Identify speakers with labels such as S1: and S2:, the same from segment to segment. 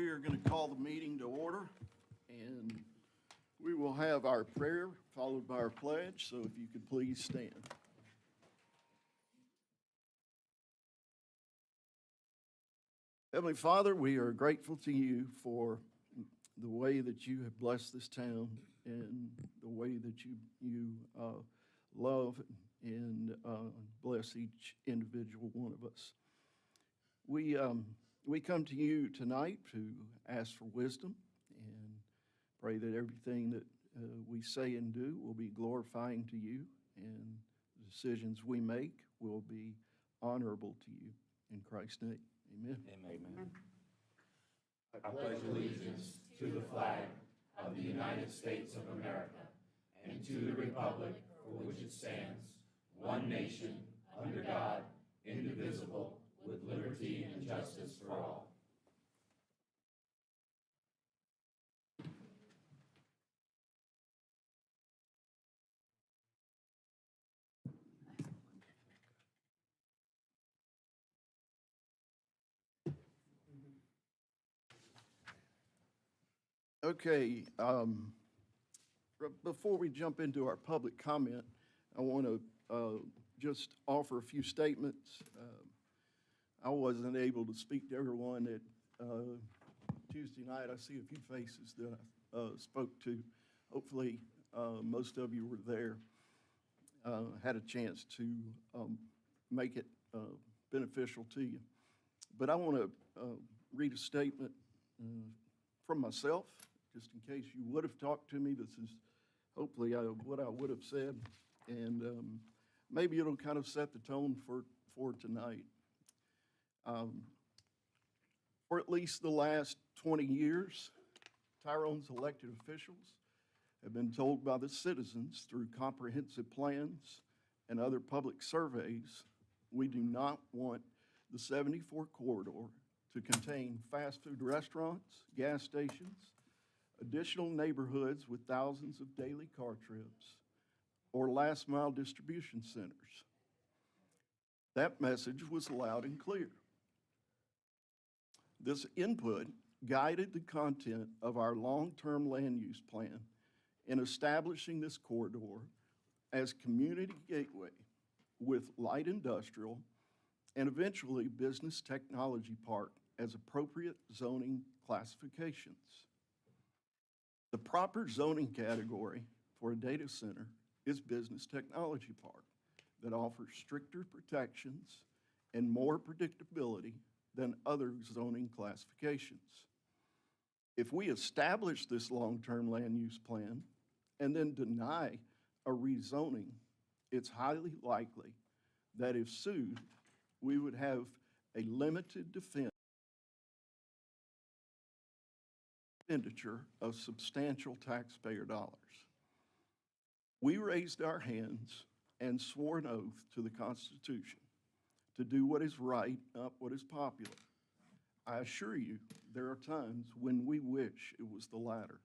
S1: We are going to call the meeting to order, and we will have our prayer followed by our pledge, so if you could please stand. Heavenly Father, we are grateful to you for the way that you have blessed this town and the way that you love and bless each individual one of us. We come to you tonight to ask for wisdom and pray that everything that we say and do will be glorifying to you, and the decisions we make will be honorable to you. In Christ's name, amen.
S2: Amen. I pledge allegiance to the flag of the United States of America and to the republic for which it stands, one nation, under God, indivisible, with liberty and justice for all.
S1: Okay, before we jump into our public comment, I want to just offer a few statements. I wasn't able to speak to everyone at Tuesday night. I see a few faces that I spoke to. Hopefully, most of you were there, had a chance to make it beneficial to you. But I want to read a statement from myself, just in case you would have talked to me. This is hopefully what I would have said, and maybe it'll kind of set the tone for tonight. For at least the last 20 years, Tyrone's elected officials have been told by the citizens through comprehensive plans and other public surveys, we do not want the 74 corridor to contain fast food restaurants, gas stations, additional neighborhoods with thousands of daily car trips, or last mile distribution centers. That message was loud and clear. This input guided the content of our long-term land use plan in establishing this corridor as community gateway with light industrial and eventually business technology park as appropriate zoning classifications. The proper zoning category for a data center is business technology park that offers stricter protections and more predictability than other zoning classifications. If we establish this long-term land use plan and then deny a rezoning, it's highly likely that if sued, we would have a limited defense expenditure of substantial taxpayer dollars. We raised our hands and swore an oath to the Constitution to do what is right, not what is popular. I assure you, there are times when we wish it was the latter.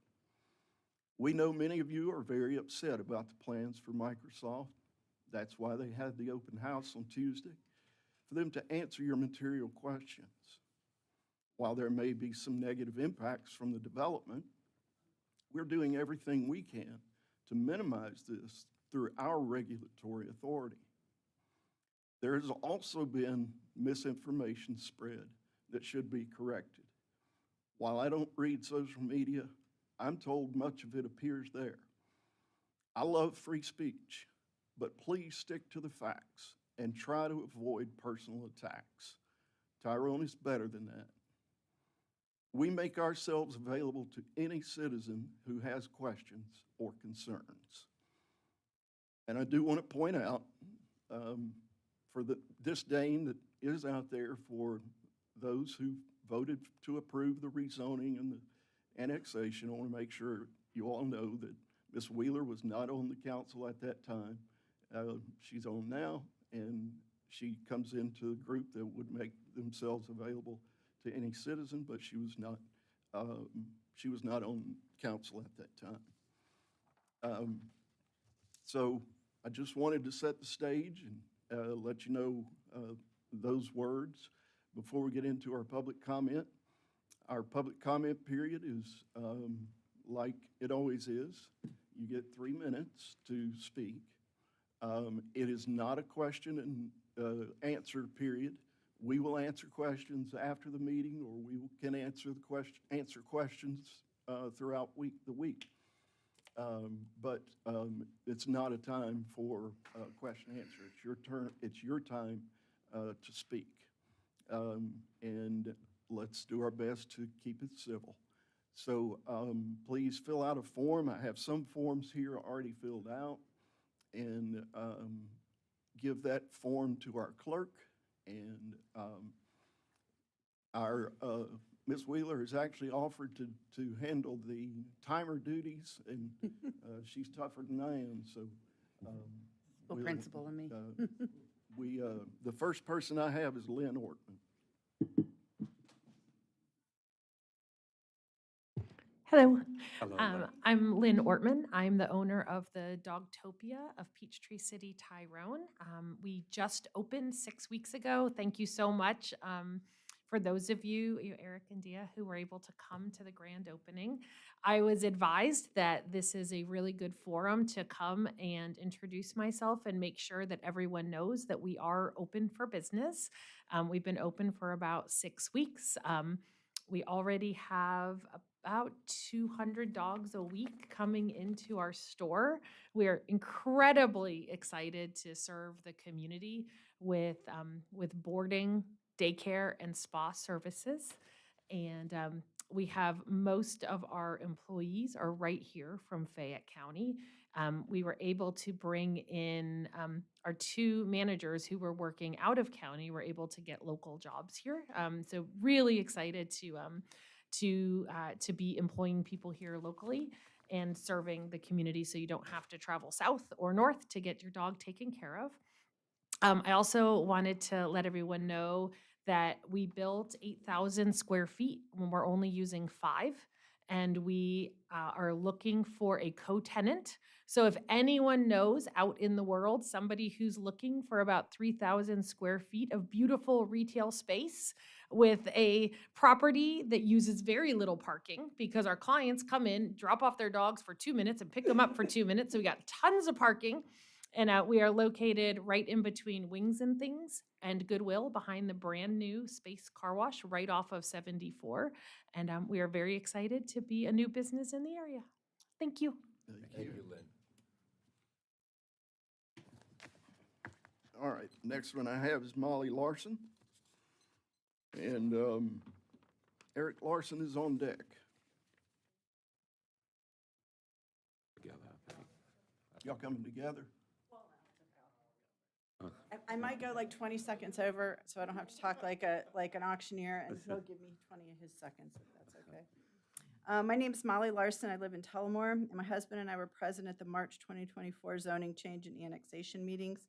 S1: We know many of you are very upset about the plans for Microsoft. That's why they had the open house on Tuesday, for them to answer your material questions. While there may be some negative impacts from the development, we're doing everything we can to minimize this through our regulatory authority. There has also been misinformation spread that should be corrected. While I don't read social media, I'm told much of it appears there. I love free speech, but please stick to the facts and try to avoid personal attacks. Tyrone is better than that. We make ourselves available to any citizen who has questions or concerns. And I do want to point out, for the disdain that is out there for those who voted to approve the rezoning and the annexation, I want to make sure you all know that Ms. Wheeler was not on the council at that time. She's on now, and she comes into a group that would make themselves available to any citizen, but she was not on council at that time. So I just wanted to set the stage and let you know those words before we get into our public comment. Our public comment period is like it always is. You get 3 minutes to speak. It is not a question and answer period. We will answer questions after the meeting, or we can answer questions throughout the week. But it's not a time for question and answer. It's your turn. It's your time to speak. And let's do our best to keep it civil. So please fill out a form. I have some forms here already filled out, and give that form to our clerk. And our Ms. Wheeler has actually offered to handle the timer duties, and she's tougher than I am. So
S3: Well, principal and me.
S1: The first person I have is Lynn Ortman.
S4: Hello.
S2: Hello, Lynn.
S4: I'm Lynn Ortman. I'm the owner of the Dogtopia of Peachtree City, Tyrone. We just opened 6 weeks ago. Thank you so much for those of you, Eric and Dia, who were able to come to the grand opening. I was advised that this is a really good forum to come and introduce myself and make sure that everyone knows that we are open for business. We've been open for about 6 weeks. We already have about 200 dogs a week coming into our store. We're incredibly excited to serve the community with boarding, daycare, and spa services. And we have most of our employees are right here from Fayette County. We were able to bring in our 2 managers who were working out of county, were able to get local jobs here. So really excited to be employing people here locally and serving the community, so you don't have to travel south or north to get your dog taken care of. I also wanted to let everyone know that we built 8,000 square feet when we're only using 5, and we are looking for a co-tenant. So if anyone knows out in the world somebody who's looking for about 3,000 square feet of beautiful retail space with a property that uses very little parking, because our clients come in, drop off their dogs for 2 minutes and pick them up for 2 minutes. So we got tons of parking. And we are located right in between Wings and Things and Goodwill, behind the brand new Space Car Wash right off of 74. And we are very excited to be a new business in the area. Thank you.
S2: Thank you, Lynn.
S1: All right, next one I have is Molly Larson. And Eric Larson is on deck.
S2: Together, I think.
S1: Y'all coming together?
S3: I might go like 20 seconds over, so I don't have to talk like an auctioneer, and he'll give me 20 of his seconds, if that's okay. My name is Molly Larson. I live in Tullamore, and my husband and I were present at the March 2024 zoning change and annexation meetings.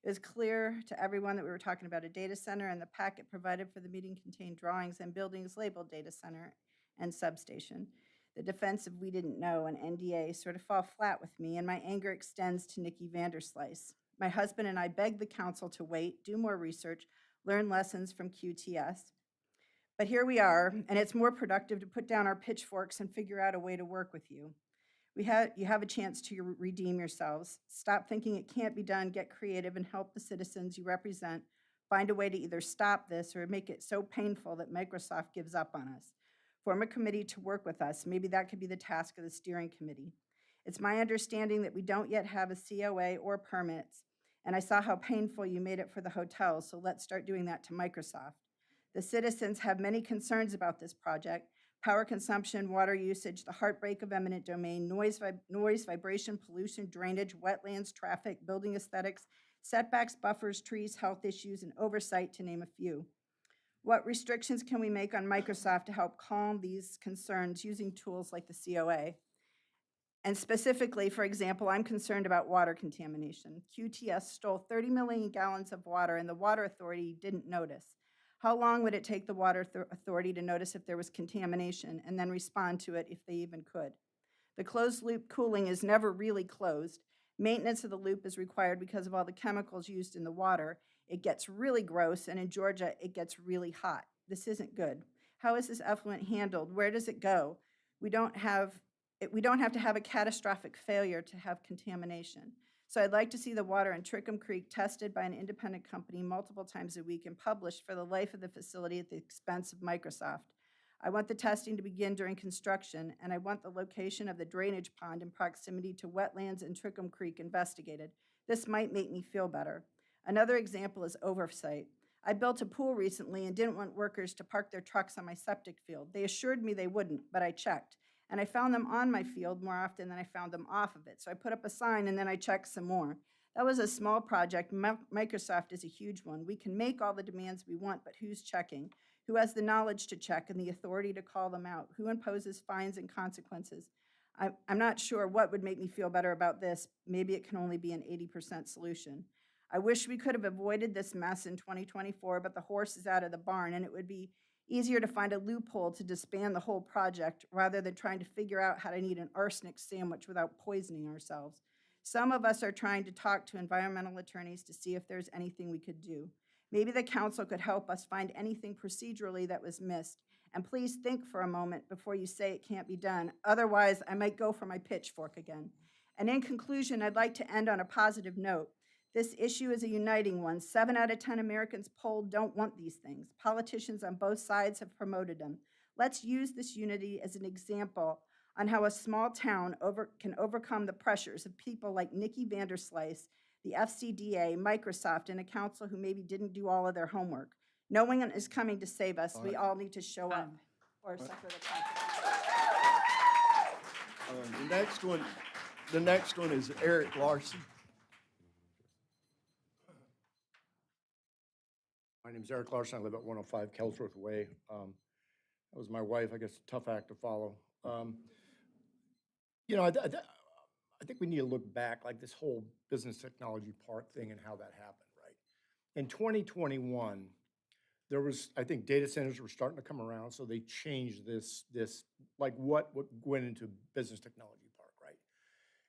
S3: It was clear to everyone that we were talking about a data center, and the packet provided for the meeting contained drawings and buildings labeled data center and substation. The defense of "we didn't know" and NDA sort of fall flat with me, and my anger extends to Nikki Vanderslice. My husband and I begged the council to wait, do more research, learn lessons from QTS. But here we are, and it's more productive to put down our pitchforks and figure out a way to work with you. You have a chance to redeem yourselves. Stop thinking it can't be done, get creative, and help the citizens you represent find a way to either stop this or make it so painful that Microsoft gives up on us. Form a committee to work with us. Maybe that could be the task of the steering committee. It's my understanding that we don't yet have a COA or permits, and I saw how painful you made it for the hotels, so let's start doing that to Microsoft. The citizens have many concerns about this project: power consumption, water usage, the heartbreak of eminent domain, noise, vibration, pollution, drainage, wetlands, traffic, building aesthetics, setbacks, buffers, trees, health issues, and oversight, to name a few. What restrictions can we make on Microsoft to help calm these concerns using tools like the COA? And specifically, for example, I'm concerned about water contamination. QTS stole 30 million gallons of water, and the Water Authority didn't notice. How long would it take the Water Authority to notice if there was contamination and then respond to it if they even could? The closed loop cooling is never really closed. Maintenance of the loop is required because of all the chemicals used in the water. It gets really gross, and in Georgia, it gets really hot. This isn't good. How is this effluent handled? Where does it go? We don't have to have a catastrophic failure to have contamination. So I'd like to see the water in Trickham Creek tested by an independent company multiple times a week and published for the life of the facility at the expense of Microsoft. I want the testing to begin during construction, and I want the location of the drainage pond in proximity to wetlands in Trickham Creek investigated. This might make me feel better. Another example is oversight. I built a pool recently and didn't want workers to park their trucks on my septic field. They assured me they wouldn't, but I checked. And I found them on my field more often than I found them off of it. So I put up a sign and then I checked some more. That was a small project. Microsoft is a huge one. We can make all the demands we want, but who's checking? Who has the knowledge to check and the authority to call them out? Who imposes fines and consequences? I'm not sure what would make me feel better about this. Maybe it can only be an 80% solution. I wish we could have avoided this mess in 2024, but the horse is out of the barn, and it would be easier to find a loophole to disband the whole project rather than trying to figure out how to eat an arsenic sandwich without poisoning ourselves. Some of us are trying to talk to environmental attorneys to see if there's anything we could do. Maybe the council could help us find anything procedurally that was missed. And please think for a moment before you say it can't be done. Otherwise, I might go for my pitchfork again. And in conclusion, I'd like to end on a positive note. This issue is a uniting one. 7 out of 10 Americans polled don't want these things. Politicians on both sides have promoted them. Let's use this unity as an example on how a small town can overcome the pressures of people like Nikki Vanderslice, the FCDA, Microsoft, and a council who maybe didn't do all of their homework. No one is coming to save us. We all need to show up or suffer the consequences.
S1: The next one is Eric Larson.
S5: My name's Eric Larson. I live at 105 Kelsworth Way. That was my wife. I guess a tough act to follow. You know, I think we need to look back, like this whole business technology park thing and how that happened, right? In 2021, there was, I think data centers were starting to come around, so they changed this like what went into business technology park, right?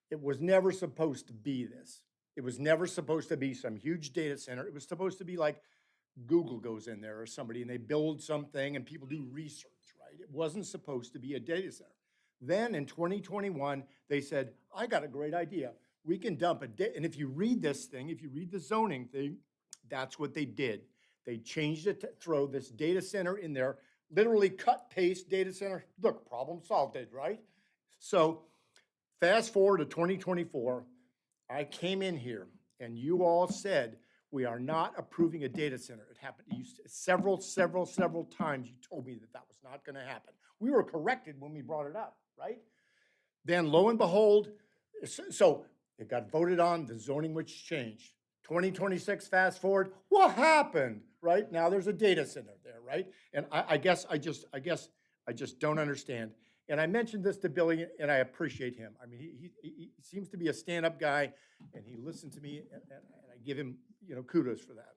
S5: It was never supposed to be this. It was never supposed to be some huge data center. It was supposed to be like Google goes in there or somebody and they build something and people do research, right? It wasn't supposed to be a data center. Then in 2021, they said, I got a great idea. We can dump and if you read this thing, if you read the zoning thing, that's what they did. They changed it to throw this data center in there, literally cut, paste, data center. Look, problem solved, right? So fast forward to 2024, I came in here and you all said, we are not approving a data center. It happened to you several times. You told me that was not going to happen. We were corrected when we brought it up, right? Then lo and behold, so it got voted on, the zoning which changed. 2026, fast forward, what happened, right? Now there's a data center there, right? And I guess I just don't understand. And I mentioned this to Billy, and I appreciate him. I mean, he seems to be a stand-up guy, and he listened to me, and I give him, kudos for that.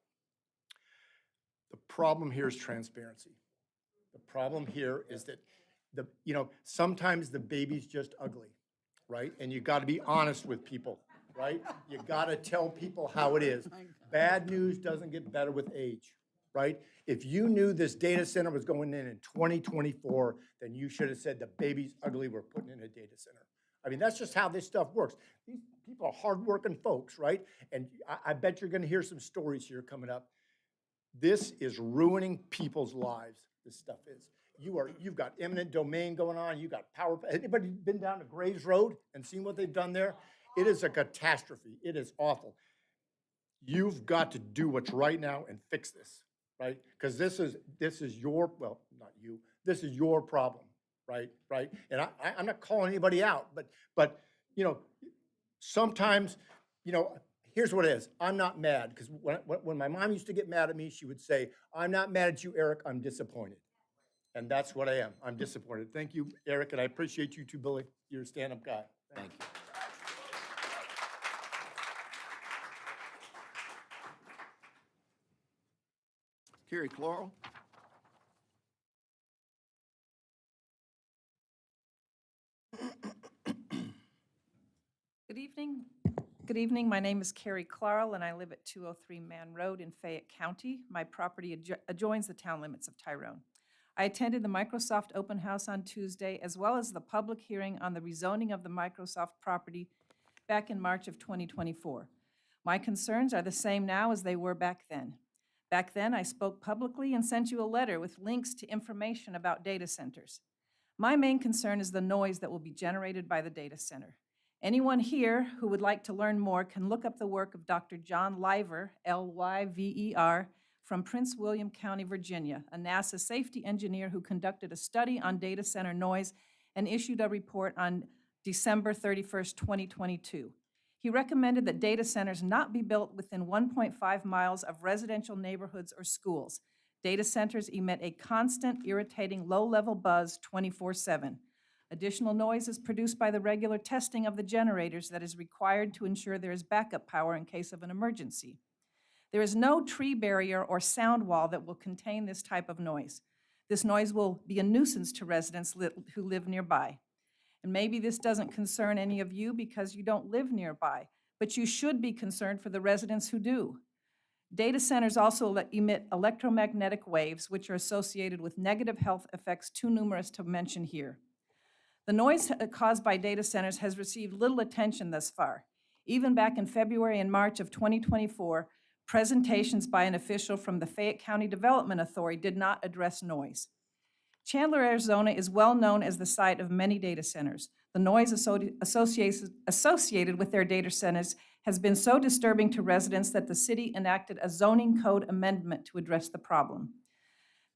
S5: The problem here is transparency. The problem here is that sometimes the baby's just ugly, right? And you got to be honest with people, right? You got to tell people how it is. Bad news doesn't get better with age, right? If you knew this data center was going in 2024, then you should have said the baby's ugly, we're putting in a data center. I mean, that's just how this stuff works. These people are hardworking folks, right? And I bet you're gonna hear some stories here coming up. This is ruining people's lives, this stuff is. You've got eminent domain going on, you got power. Anybody been down to Graves Road and seen what they've done there? It is a catastrophe, it is awful. You've got to do what's right now and fix this, right? Because this is your, well, not you, this is your problem, right? And I'm not calling anybody out, but sometimes, here's what it is. I'm not mad, because when my mom used to get mad at me, she would say, I'm not mad at you, Eric, I'm disappointed. And that's what I am. I'm disappointed. Thank you, Eric, and I appreciate you too, Billy. You're a stand-up guy.
S2: Thank you.
S1: Carrie Clarl.
S6: Good evening. Good evening. My name is Carrie Clarl, and I live at 203 Mann Road in Fayette County. My property adjoins the town limits of Tyrone. I attended the Microsoft Open House on Tuesday, as well as the public hearing on the rezoning of the Microsoft property back in March of 2024. My concerns are the same now as they were back then. Back then, I spoke publicly and sent you a letter with links to information about data centers. My main concern is the noise that will be generated by the data center. Anyone here who would like to learn more can look up the work of Dr. John Lyver, Lyver, from Prince William County, Virginia, a NASA safety engineer who conducted a study on data center noise and issued a report on December 31st, 2022. He recommended that data centers not be built within 1.5 miles of residential neighborhoods or schools. Data centers emit a constant, irritating, low-level buzz 24/7. Additional noise is produced by the regular testing of the generators that is required to ensure there is backup power in case of an emergency. There is no tree barrier or sound wall that will contain this type of noise. This noise will be a nuisance to residents who live nearby. And maybe this doesn't concern any of you because you don't live nearby, but you should be concerned for the residents who do. Data centers also emit electromagnetic waves, which are associated with negative health effects too numerous to mention here. The noise caused by data centers has received little attention thus far. Even back in February and March of 2024, presentations by an official from the Fayette County Development Authority did not address noise. Chandler, Arizona is well known as the site of many data centers. The noise associated with their data centers has been so disturbing to residents that the city enacted a zoning code amendment to address the problem.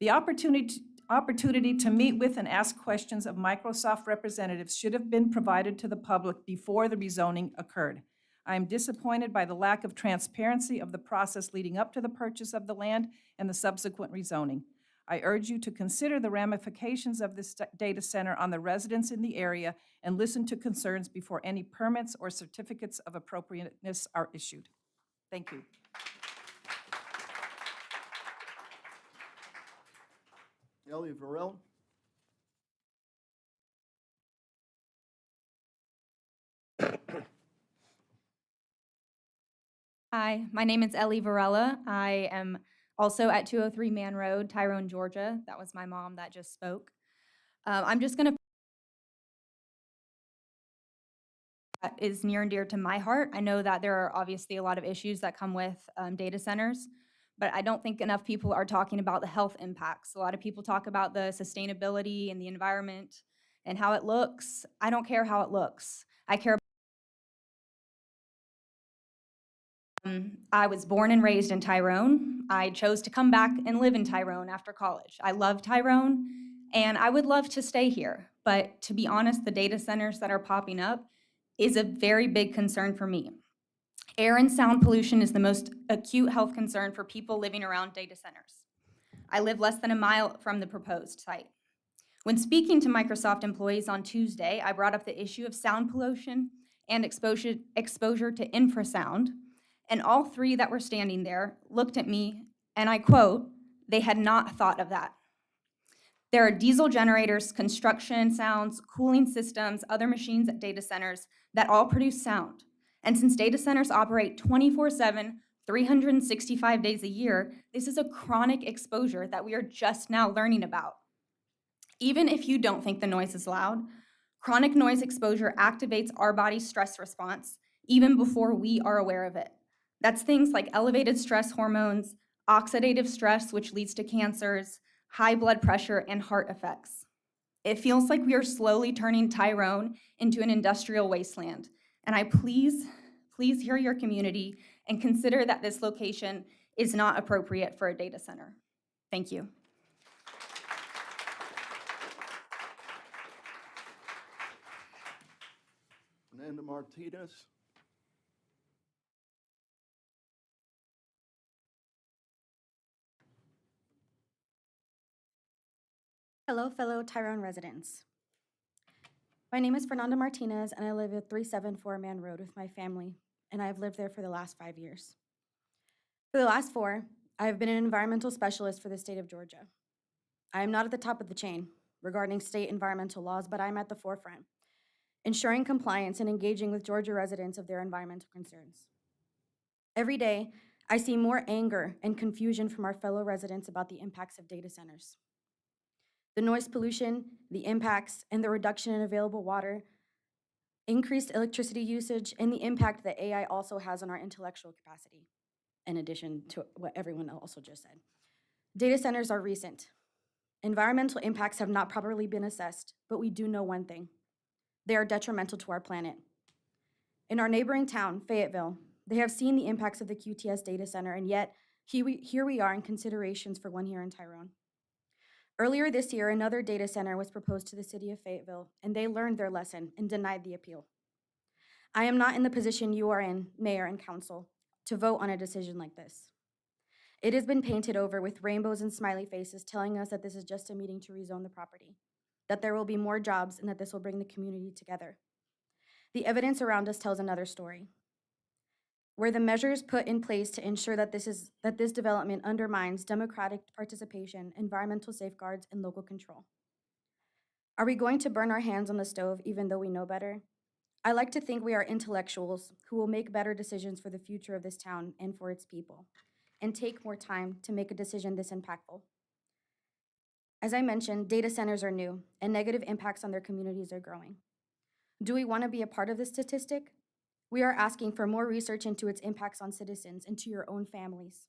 S6: The opportunity to meet with and ask questions of Microsoft representatives should have been provided to the public before the rezoning occurred. I am disappointed by the lack of transparency of the process leading up to the purchase of the land and the subsequent rezoning. I urge you to consider the ramifications of this data center on the residents in the area and listen to concerns before any permits or certificates of appropriateness are issued. Thank you.
S1: Ellie Varela?
S7: Hi, my name is Ellie Varela. I am also at 203 Man Road, Tyrone, Georgia. That was my mom that just spoke. I'm just going to that is near and dear to my heart. I know that there are obviously a lot of issues that come with data centers, but I don't think enough people are talking about the health impacts. A lot of people talk about the sustainability and the environment and how it looks. I don't care how it looks. I care. I was born and raised in Tyrone. I chose to come back and live in Tyrone after college. I love Tyrone, and I would love to stay here. But to be honest, the data centers that are popping up is a very big concern for me. Air and sound pollution is the most acute health concern for people living around data centers. I live less than a mile from the proposed site. When speaking to Microsoft employees on Tuesday, I brought up the issue of sound pollution and exposure to infrasound. And all three that were standing there looked at me, and I quote, "They had not thought of that." There are diesel generators, construction sounds, cooling systems, other machines at data centers that all produce sound. And since data centers operate 24/7, 365 days a year, this is a chronic exposure that we are just now learning about. Even if you don't think the noise is loud, chronic noise exposure activates our body's stress response even before we are aware of it. That's things like elevated stress hormones, oxidative stress, which leads to cancers, high blood pressure, and heart effects. It feels like we are slowly turning Tyrone into an industrial wasteland. And I please hear your community and consider that this location is not appropriate for a data center. Thank you.
S1: Fernanda Martinez?
S8: Hello, fellow Tyrone residents. My name is Fernanda Martinez, and I live at 374 Man Road with my family, and I have lived there for the last 5 years. For the last 4, I have been an environmental specialist for the state of Georgia. I am not at the top of the chain regarding state environmental laws, but I'm at the forefront, ensuring compliance and engaging with Georgia residents of their environmental concerns. Every day, I see more anger and confusion from our fellow residents about the impacts of data centers. The noise pollution, the impacts, and the reduction in available water, increased electricity usage, and the impact that AI also has on our intellectual capacity, in addition to what everyone also just said. Data centers are recent. Environmental impacts have not properly been assessed, but we do know one thing. They are detrimental to our planet. In our neighboring town, Fayetteville, they have seen the impacts of the QTS data center, and yet here we are in considerations for one here in Tyrone. Earlier this year, another data center was proposed to the city of Fayetteville, and they learned their lesson and denied the appeal. I am not in the position you are in, Mayor and Council, to vote on a decision like this. It has been painted over with rainbows and smiley faces telling us that this is just a meeting to rezone the property, that there will be more jobs, and that this will bring the community together. The evidence around us tells another story. Were the measures put in place to ensure that this development undermines democratic participation, environmental safeguards, and local control? Are we going to burn our hands on the stove even though we know better? I like to think we are intellectuals who will make better decisions for the future of this town and for its people, and take more time to make a decision this impactful. As I mentioned, data centers are new, and negative impacts on their communities are growing. Do we want to be a part of this statistic? We are asking for more research into its impacts on citizens and to your own families.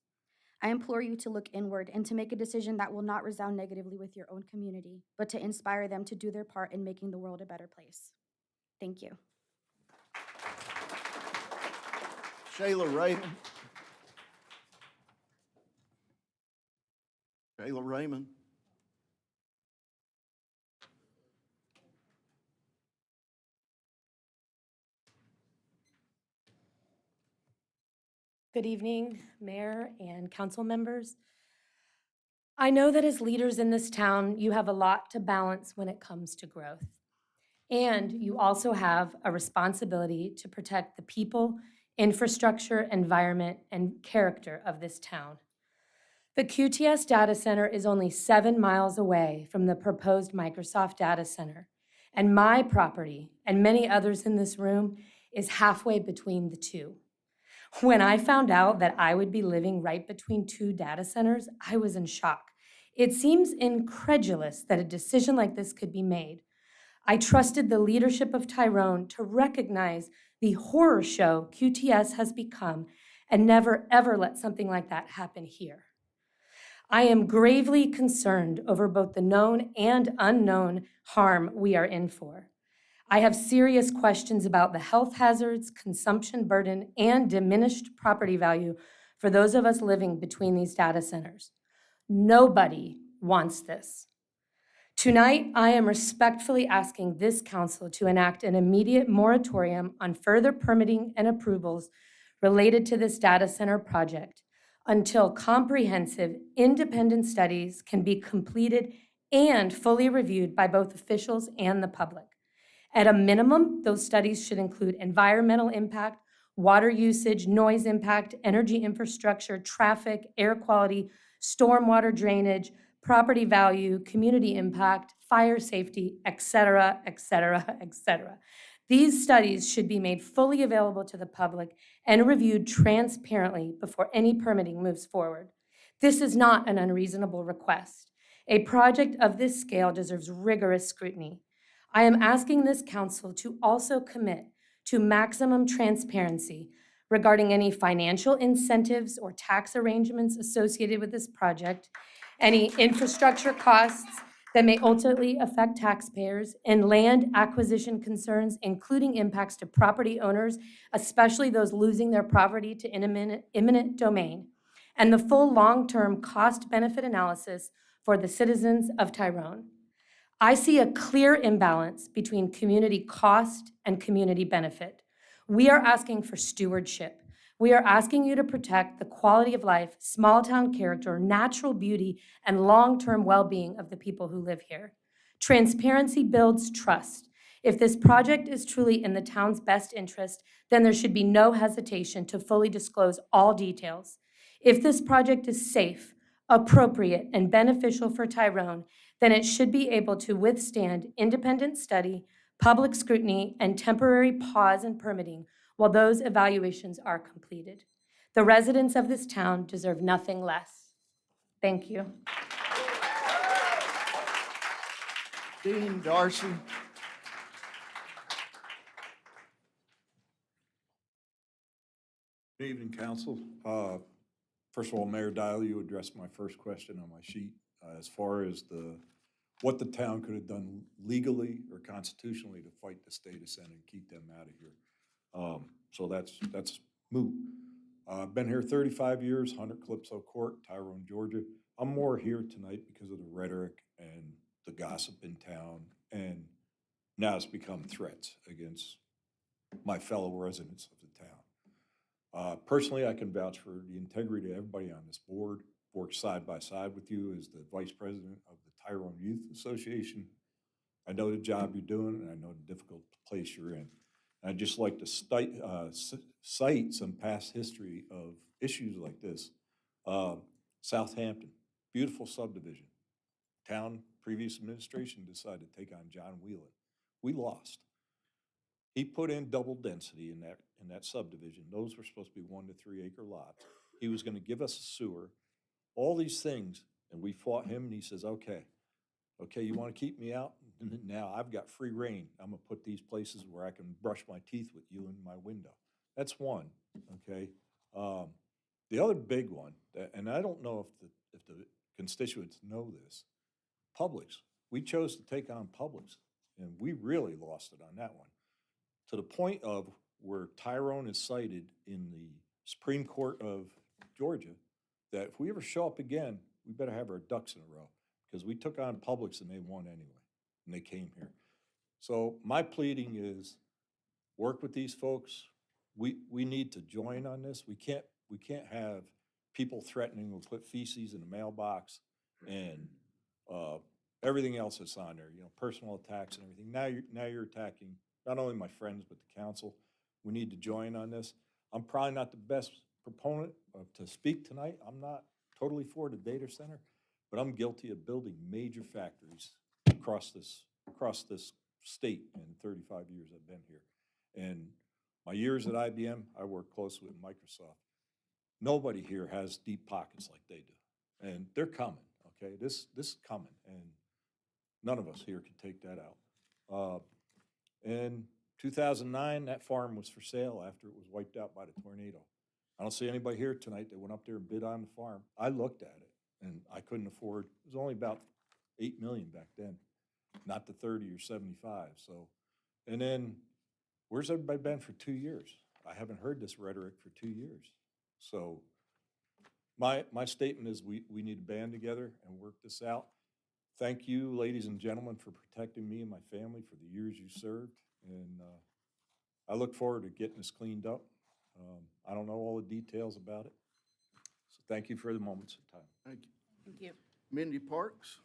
S8: I implore you to look inward and to make a decision that will not resound negatively with your own community, but to inspire them to do their part in making the world a better place. Thank you.
S1: Shayla Raymond. Shayla Raymond.
S9: Good evening, Mayor and council members. I know that as leaders in this town, you have a lot to balance when it comes to growth. And you also have a responsibility to protect the people, infrastructure, environment, and character of this town. The QTS data center is only 7 miles away from the proposed Microsoft data center, and my property, and many others in this room, is halfway between the two. When I found out that I would be living right between 2 data centers, I was in shock. It seems incredulous that a decision like this could be made. I trusted the leadership of Tyrone to recognize the horror show QTS has become and never ever let something like that happen here. I am gravely concerned over both the known and unknown harm we are in for. I have serious questions about the health hazards, consumption burden, and diminished property value for those of us living between these data centers. Nobody wants this. Tonight, I am respectfully asking this council to enact an immediate moratorium on further permitting and approvals related to this data center project until comprehensive, independent studies can be completed and fully reviewed by both officials and the public. At a minimum, those studies should include environmental impact, water usage, noise impact, energy infrastructure, traffic, air quality, stormwater drainage, property value, community impact, fire safety, et cetera, et cetera, et cetera. These studies should be made fully available to the public and reviewed transparently before any permitting moves forward. This is not an unreasonable request. A project of this scale deserves rigorous scrutiny. I am asking this council to also commit to maximum transparency regarding any financial incentives or tax arrangements associated with this project, any infrastructure costs that may ultimately affect taxpayers, and land acquisition concerns, including impacts to property owners, especially those losing their property to eminent domain, and the full long-term cost-benefit analysis for the citizens of Tyrone. I see a clear imbalance between community cost and community benefit. We are asking for stewardship. We are asking you to protect the quality of life, small town character, natural beauty, and long-term well-being of the people who live here. Transparency builds trust. If this project is truly in the town's best interest, then there should be no hesitation to fully disclose all details. If this project is safe, appropriate, and beneficial for Tyrone, then it should be able to withstand independent study, public scrutiny, and temporary pause in permitting while those evaluations are completed. The residents of this town deserve nothing less. Thank you.
S1: Dean Darcy.
S10: Good evening, council. First of all, Mayor Dial, you addressed my first question on my sheet as far as what the town could have done legally or constitutionally to fight the state of Senate and keep them out of here. So that's moot. I've been here 35 years, 100 Calypso Court, Tyrone, Georgia. I'm more here tonight because of the rhetoric and the gossip in town, and now it's become threats against my fellow residents of the town. Personally, I can vouch for the integrity of everybody on this board. Work side by side with you as the vice president of the Tyrone Youth Association. I know the job you're doing, and I know the difficult place you're in. I'd just like to cite some past history of issues like this. Southampton, beautiful subdivision. Town previous administration decided to take on John Whelan. We lost. He put in double density in that subdivision. Those were supposed to be 1 to 3 acre lots. He was going to give us a sewer, all these things, and we fought him, and he says, okay, you want to keep me out? Now I've got free reign. I'm going to put these places where I can brush my teeth with you in my window. That's one, okay? The other big one, and I don't know if the constituents know this, Publix. We chose to take on Publix, and we really lost it on that one, to the point of where Tyrone is cited in the Supreme Court of Georgia, that if we ever show up again, we better have our ducks in a row, because we took on Publix and they won anyway, and they came here. So my pleading is, work with these folks. We need to join on this. We can't have people threatening we'll put feces in the mailbox and everything else that's on there, personal attacks and everything. Now you're attacking not only my friends, but the council. We need to join on this. I'm probably not the best proponent to speak tonight. I'm not totally for the data center, but I'm guilty of building major factories across this state in 35 years I've been here. And my years at IBM, I worked closely with Microsoft. Nobody here has deep pockets like they do. And they're coming, okay? This is coming, and none of us here can take that out. In 2009, that farm was for sale after it was wiped out by the tornado. I don't see anybody here tonight that went up there and bid on the farm. I looked at it, and I couldn't afford, it was only about $8 million back then, not the 30 or 75. So, and then where's everybody been for 2 years? I haven't heard this rhetoric for 2 years. So my statement is we need to band together and work this out. Thank you, ladies and gentlemen, for protecting me and my family for the years you served. And I look forward to getting this cleaned up. I don't know all the details about it. So thank you for the moments of time.
S1: Thank you.
S3: Thank you.
S1: Mindy Parks.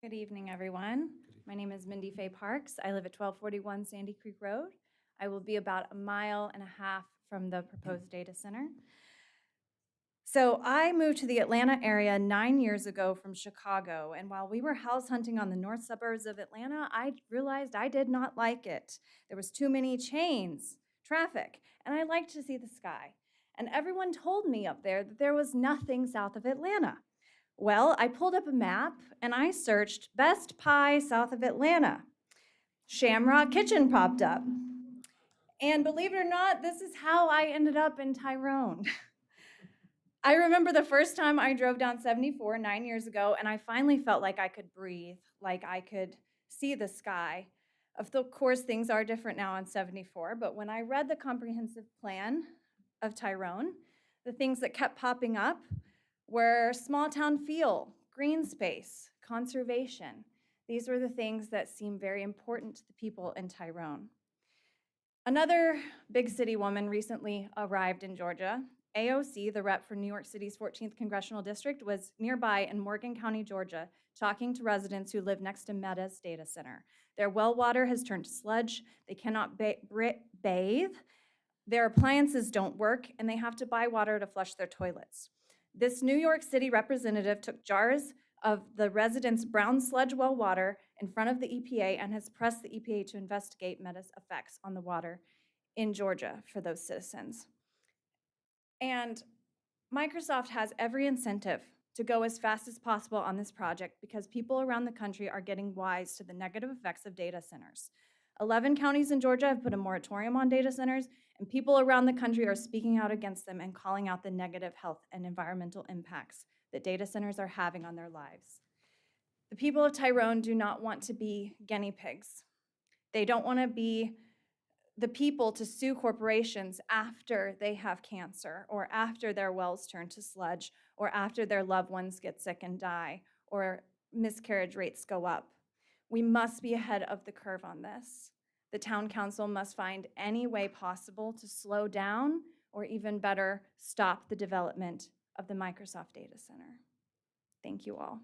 S11: Good evening, everyone. My name is Mindy Faye Parks. I live at 1241 Sandy Creek Road. I will be about 1.5 miles from the proposed data center. So I moved to the Atlanta area 9 years ago from Chicago, and while we were house hunting on the north suburbs of Atlanta, I realized I did not like it. There was too many chains, traffic, and I liked to see the sky. And everyone told me up there that there was nothing south of Atlanta. Well, I pulled up a map and I searched best pie south of Atlanta. Shamrock Kitchen popped up. And believe it or not, this is how I ended up in Tyrone. I remember the first time I drove down 74 9 years ago, and I finally felt like I could breathe, like I could see the sky. Of course, things are different now on 74, but when I read the comprehensive plan of Tyrone, the things that kept popping up were small town feel, green space, conservation. These were the things that seem very important to the people in Tyrone. Another big city woman recently arrived in Georgia. AOC, the rep for New York City's 14th Congressional District, was nearby in Morgan County, Georgia, talking to residents who live next to Meta's data center. Their well water has turned to sludge. They cannot bathe. Their appliances don't work, and they have to buy water to flush their toilets. This New York City representative took jars of the residents' brown sludge well water in front of the EPA and has pressed the EPA to investigate Meta's effects on the water in Georgia for those citizens. And Microsoft has every incentive to go as fast as possible on this project because people around the country are getting wise to the negative effects of data centers. 11 counties in Georgia have put a moratorium on data centers, and people around the country are speaking out against them and calling out the negative health and environmental impacts that data centers are having on their lives. The people of Tyrone do not want to be guinea pigs. They don't want to be the people to sue corporations after they have cancer, or after their wells turn to sludge, or after their loved ones get sick and die, or miscarriage rates go up. We must be ahead of the curve on this. The town council must find any way possible to slow down, or even better, stop the development of the Microsoft data center. Thank you all.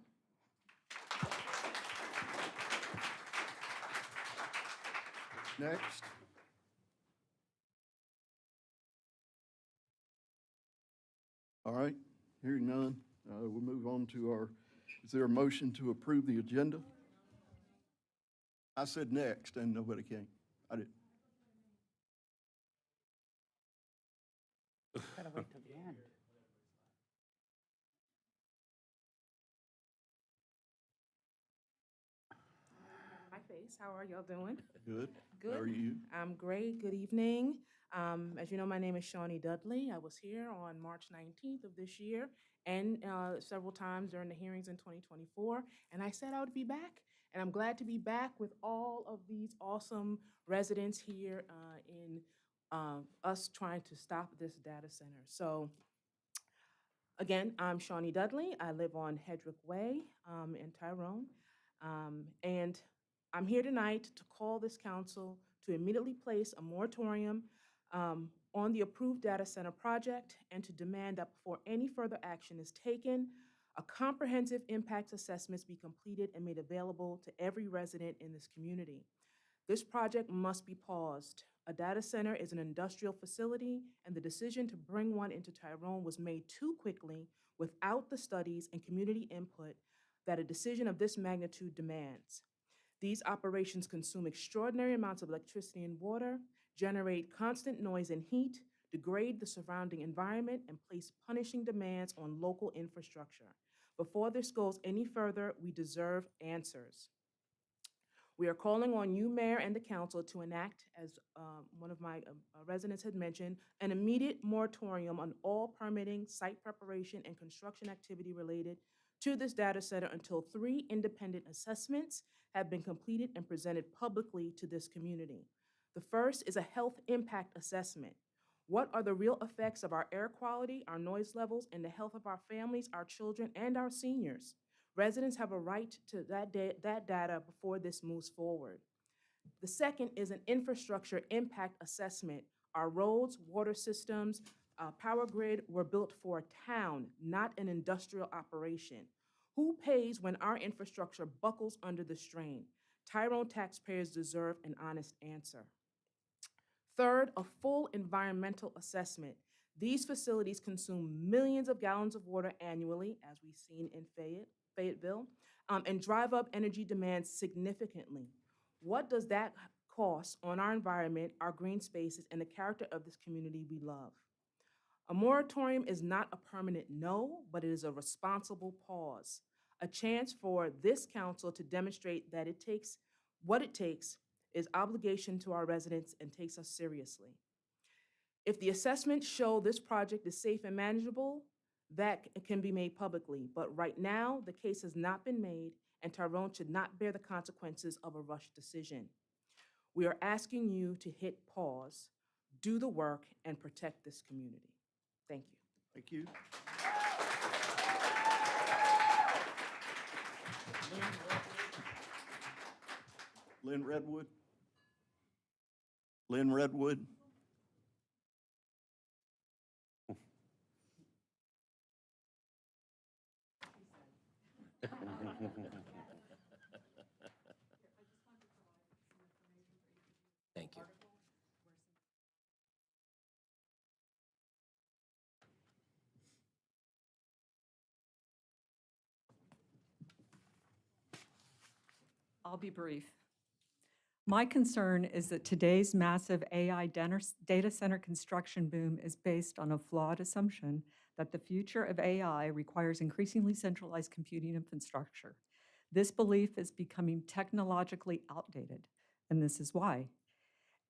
S1: Next. All right, hearing none, we'll move on to our, is there a motion to approve the agenda? I said next and nobody came. I didn't.
S12: Gotta wait till the end.
S13: My face. How are y'all doing?
S1: Good.
S13: Good.
S1: How are you?
S13: I'm great. Good evening. As you know, my name is Shawnee Dudley. I was here on March 19th of this year and several times during the hearings in 2024. And I said I would be back. And I'm glad to be back with all of these awesome residents here in us trying to stop this data center. So again, I'm Shawnee Dudley. I live on Hedrick Way in Tyrone. And I'm here tonight to call this council to immediately place a moratorium on the approved data center project and to demand that before any further action is taken, a comprehensive impact assessment be completed and made available to every resident in this community. This project must be paused. A data center is an industrial facility, and the decision to bring one into Tyrone was made too quickly without the studies and community input that a decision of this magnitude demands. These operations consume extraordinary amounts of electricity and water, generate constant noise and heat, degrade the surrounding environment, and place punishing demands on local infrastructure. Before this goes any further, we deserve answers. We are calling on you, Mayor, and the council to enact, as one of my residents had mentioned, an immediate moratorium on all permitting, site preparation, and construction activity related to this data center until 3 independent assessments have been completed and presented publicly to this community. The first is a health impact assessment. What are the real effects of our air quality, our noise levels, and the health of our families, our children, and our seniors? Residents have a right to that data before this moves forward. The second is an infrastructure impact assessment. Our roads, water systems, power grid were built for a town, not an industrial operation. Who pays when our infrastructure buckles under the strain? Tyrone taxpayers deserve an honest answer. Third, a full environmental assessment. These facilities consume millions of gallons of water annually, as we've seen in Fayetteville, and drive up energy demands significantly. What does that cost on our environment, our green spaces, and the character of this community we love? A moratorium is not a permanent no, but it is a responsible pause, a chance for this council to demonstrate that it takes what it takes is obligation to our residents and takes us seriously. If the assessments show this project is safe and manageable, that can be made publicly. But right now, the case has not been made, and Tyrone should not bear the consequences of a rushed decision. We are asking you to hit pause, do the work, and protect this community. Thank you.
S1: Thank you. Lynn Redwood? Lynn Redwood?
S12: Thank you.
S6: I'll be brief.
S14: My concern is that today's massive AI data center construction boom is based on a flawed assumption that the future of AI requires increasingly centralized computing infrastructure. This belief is becoming technologically outdated, and this is why.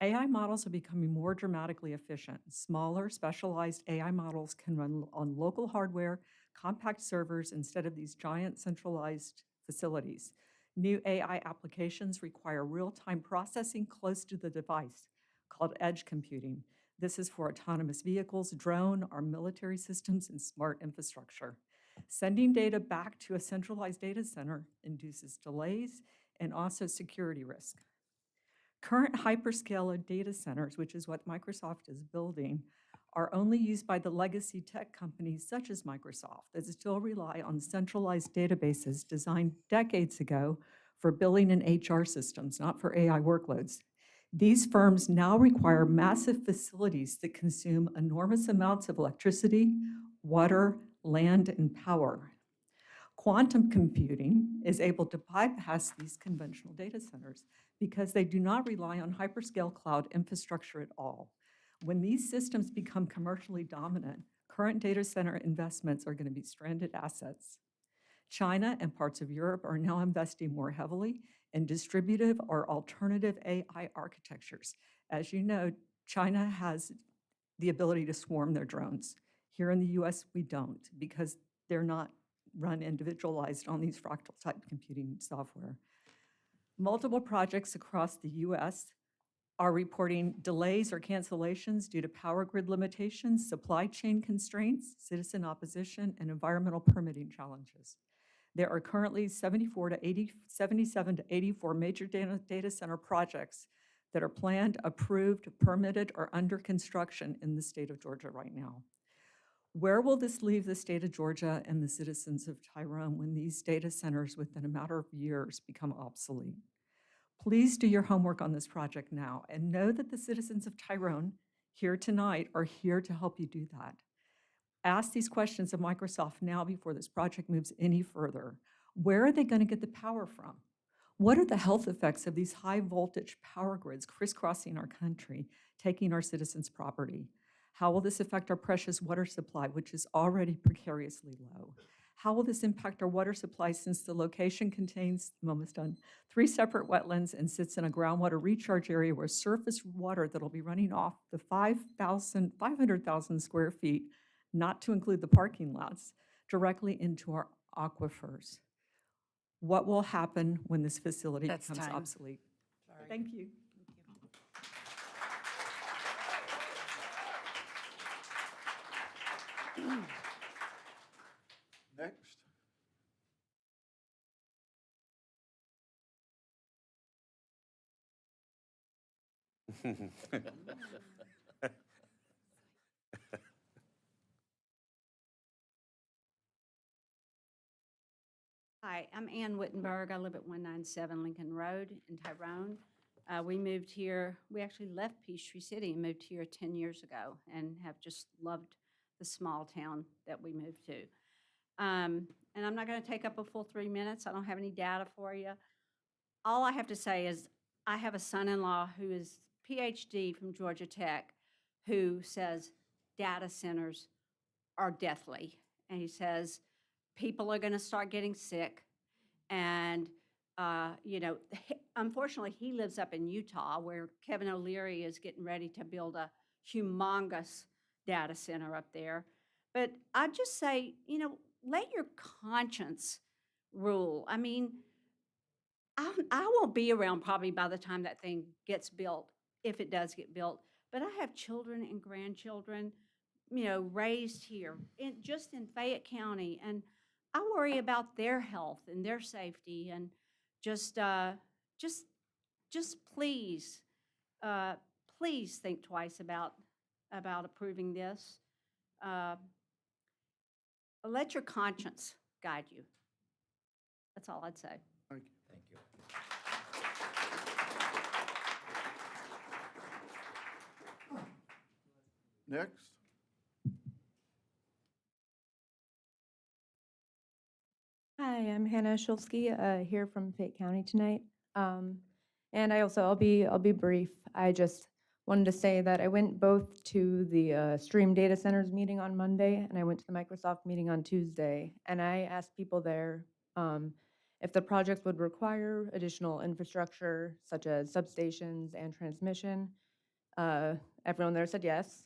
S14: AI models are becoming more dramatically efficient. Smaller, specialized AI models can run on local hardware, compact servers, instead of these giant centralized facilities. New AI applications require real-time processing close to the device, called edge computing. This is for autonomous vehicles, drone, our military systems, and smart infrastructure. Sending data back to a centralized data center induces delays and also security risk. Current hyperscaler data centers, which is what Microsoft is building, are only used by the legacy tech companies such as Microsoft that still rely on centralized databases designed decades ago for billing and HR systems, not for AI workloads. These firms now require massive facilities that consume enormous amounts of electricity, water, land, and power. Quantum computing is able to bypass these conventional data centers because they do not rely on hyperscale cloud infrastructure at all. When these systems become commercially dominant, current data center investments are going to be stranded assets. China and parts of Europe are now investing more heavily in distributive or alternative AI architectures. As you know, China has the ability to swarm their drones. Here in the US, we don't, because they're not run individualized on these fractal type computing software. Multiple projects across the US are reporting delays or cancellations due to power grid limitations, supply chain constraints, citizen opposition, and environmental permitting challenges. There are currently 77 to 84 major data center projects that are planned, approved, permitted, or under construction in the state of Georgia right now. Where will this leave the state of Georgia and the citizens of Tyrone when these data centers within a matter of years become obsolete? Please do your homework on this project now and know that the citizens of Tyrone here tonight are here to help you do that. Ask these questions of Microsoft now before this project moves any further. Where are they going to get the power from? What are the health effects of these high voltage power grids crisscrossing our country, taking our citizens' property? How will this affect our precious water supply, which is already precariously low? How will this impact our water supply since the location contains, I'm almost done, 3 separate wetlands and sits in a groundwater recharge area where surface water that'll be running off the 500,000 square feet, not to include the parking lots, directly into our aquifers? What will happen when this facility
S12: That's
S14: becomes
S12: time.
S14: obsolete? Thank you.
S1: Next.
S15: Hi, I'm Ann Wittenberg. I live at 197 Lincoln Road in Tyrone. We moved here, we actually left Peachtree City and moved here 10 years ago and have just loved the small town that we moved to. And I'm not going to take up a full 3 minutes. I don't have any data for you. All I have to say is I have a son-in-law who is PhD from Georgia Tech who says data centers are deathly. And he says people are going to start getting sick. And, you know, unfortunately, he lives up in Utah where Kevin O'Leary is getting ready to build a humongous data center up there. But I just say, you know, let your conscience rule. I mean, I won't be around probably by the time that thing gets built, if it does get built. But I have children and grandchildren, you know, raised here, just in Fayette County. And I worry about their health and their safety, and just please, please think twice about approving this. Let your conscience guide you. That's all I'd say.
S1: Thank you.
S5: Thank you.
S1: Next.
S16: Hi, I'm Hannah Shulsky, here from Fayette County tonight. And I'll be brief. I just wanted to say that I went both to the Stream Data Centers meeting on Monday, and I went to the Microsoft meeting on Tuesday. And I asked people there if the projects would require additional infrastructure, such as substations and transmission. Everyone there said yes.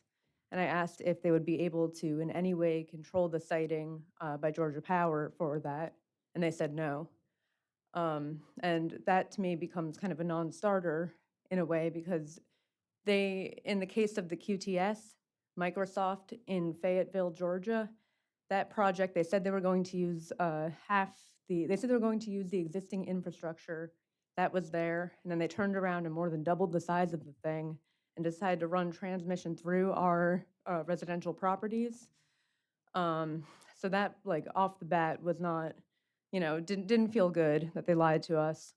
S16: And I asked if they would be able to in any way control the siting by Georgia Power for that, and they said no. And that to me becomes kind of a non-starter in a way because in the case of the QTS, Microsoft in Fayetteville, Georgia, that project, they said they were going to use they said they were going to use the existing infrastructure that was there, and then they turned around and more than doubled the size of the thing and decided to run transmission through our residential properties. So that, like, off the bat was not, didn't feel good that they lied to us.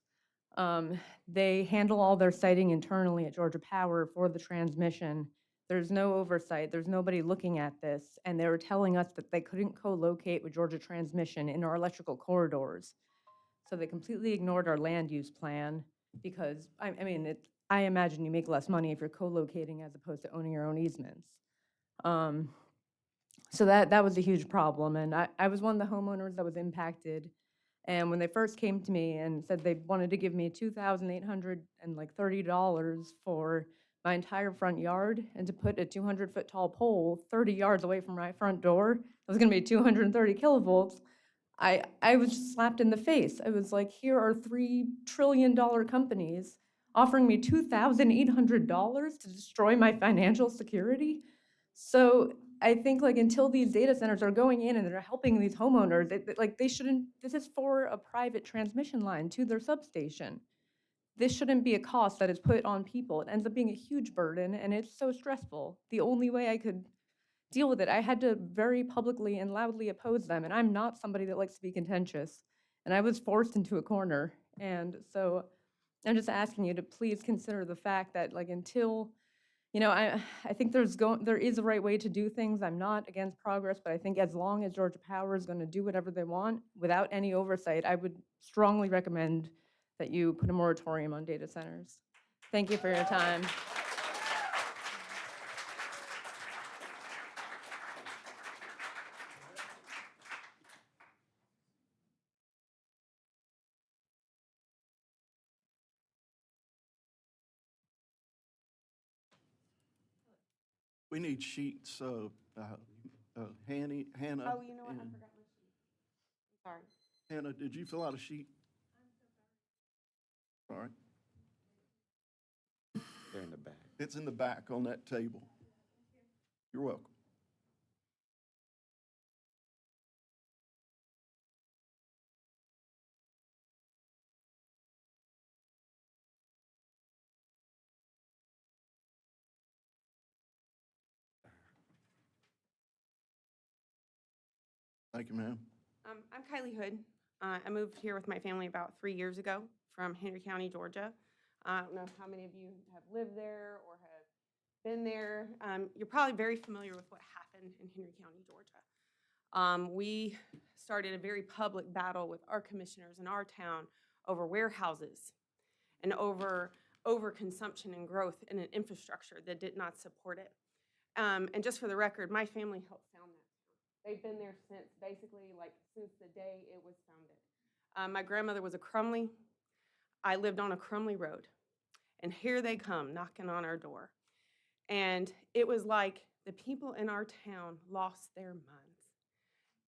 S16: They handle all their siting internally at Georgia Power for the transmission. There's no oversight. There's nobody looking at this. And they were telling us that they couldn't co-locate with Georgia Transmission in our electrical corridors. So they completely ignored our land use plan because, I imagine you make less money if you're co-locating as opposed to owning your own easements. So that was a huge problem. And I was one of the homeowners that was impacted. And when they first came to me and said they wanted to give me $2,830 for my entire front yard and to put a 200-foot tall pole 30 yards away from my front door, it was going to be 230 kilovolts. I was just slapped in the face. I was like, here are $3 trillion companies offering me $2,800 to destroy my financial security. So I think, like, until these data centers are going in and they're helping these homeowners, they shouldn't, this is for a private transmission line to their substation. This shouldn't be a cost that is put on people. It ends up being a huge burden, and it's so stressful. The only way I could deal with it, I had to very publicly and loudly oppose them, and I'm not somebody that likes to be contentious. And I was forced into a corner. And so I'm just asking you to please consider the fact that, like, until, I think there is a right way to do things. I'm not against progress, but I think as long as Georgia Power is going to do whatever they want without any oversight, I would strongly recommend that you put a moratorium on data centers. Thank you for your time.
S1: We need sheets of Hannah.
S8: Oh, you know what? I
S1: and-
S8: forgot my sheet. Sorry.
S1: Hannah, did you fill out a sheet? All right.
S2: They're in the back.
S1: It's in the back on that table. You're welcome. Thank you, ma'am.
S17: I'm Kylie Hood. I moved here with my family about 3 years ago from Henry County, Georgia. I don't know how many of you have lived there or have been there. You're probably very familiar with what happened in Henry County, Georgia. We started a very public battle with our commissioners in our town over warehouses and over overconsumption and growth in an infrastructure that did not support it. And just for the record, my family helped found that. They've been there since since the day it was founded. My grandmother was a Crumley. I lived on a Crumley road. And here they come knocking on our door. And it was like the people in our town lost their minds.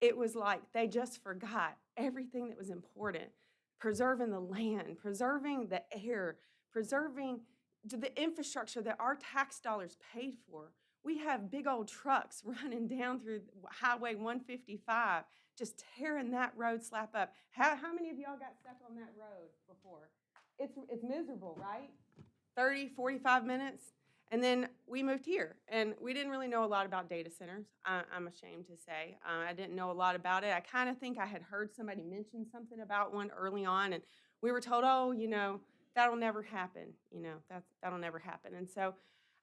S17: It was like they just forgot everything that was important. Preserving the land, preserving the air, preserving the infrastructure that our tax dollars paid for. We have big old trucks running down through Highway 155, just tearing that road slap up. How many of y'all got stuck on that road before? It's miserable, right? 30, 45 minutes. And then we moved here, and we didn't really know a lot about data centers, I'm ashamed to say. I didn't know a lot about it. I kind of think I had heard somebody mention something about one early on, and we were told, oh, that'll never happen. That'll never happen. And so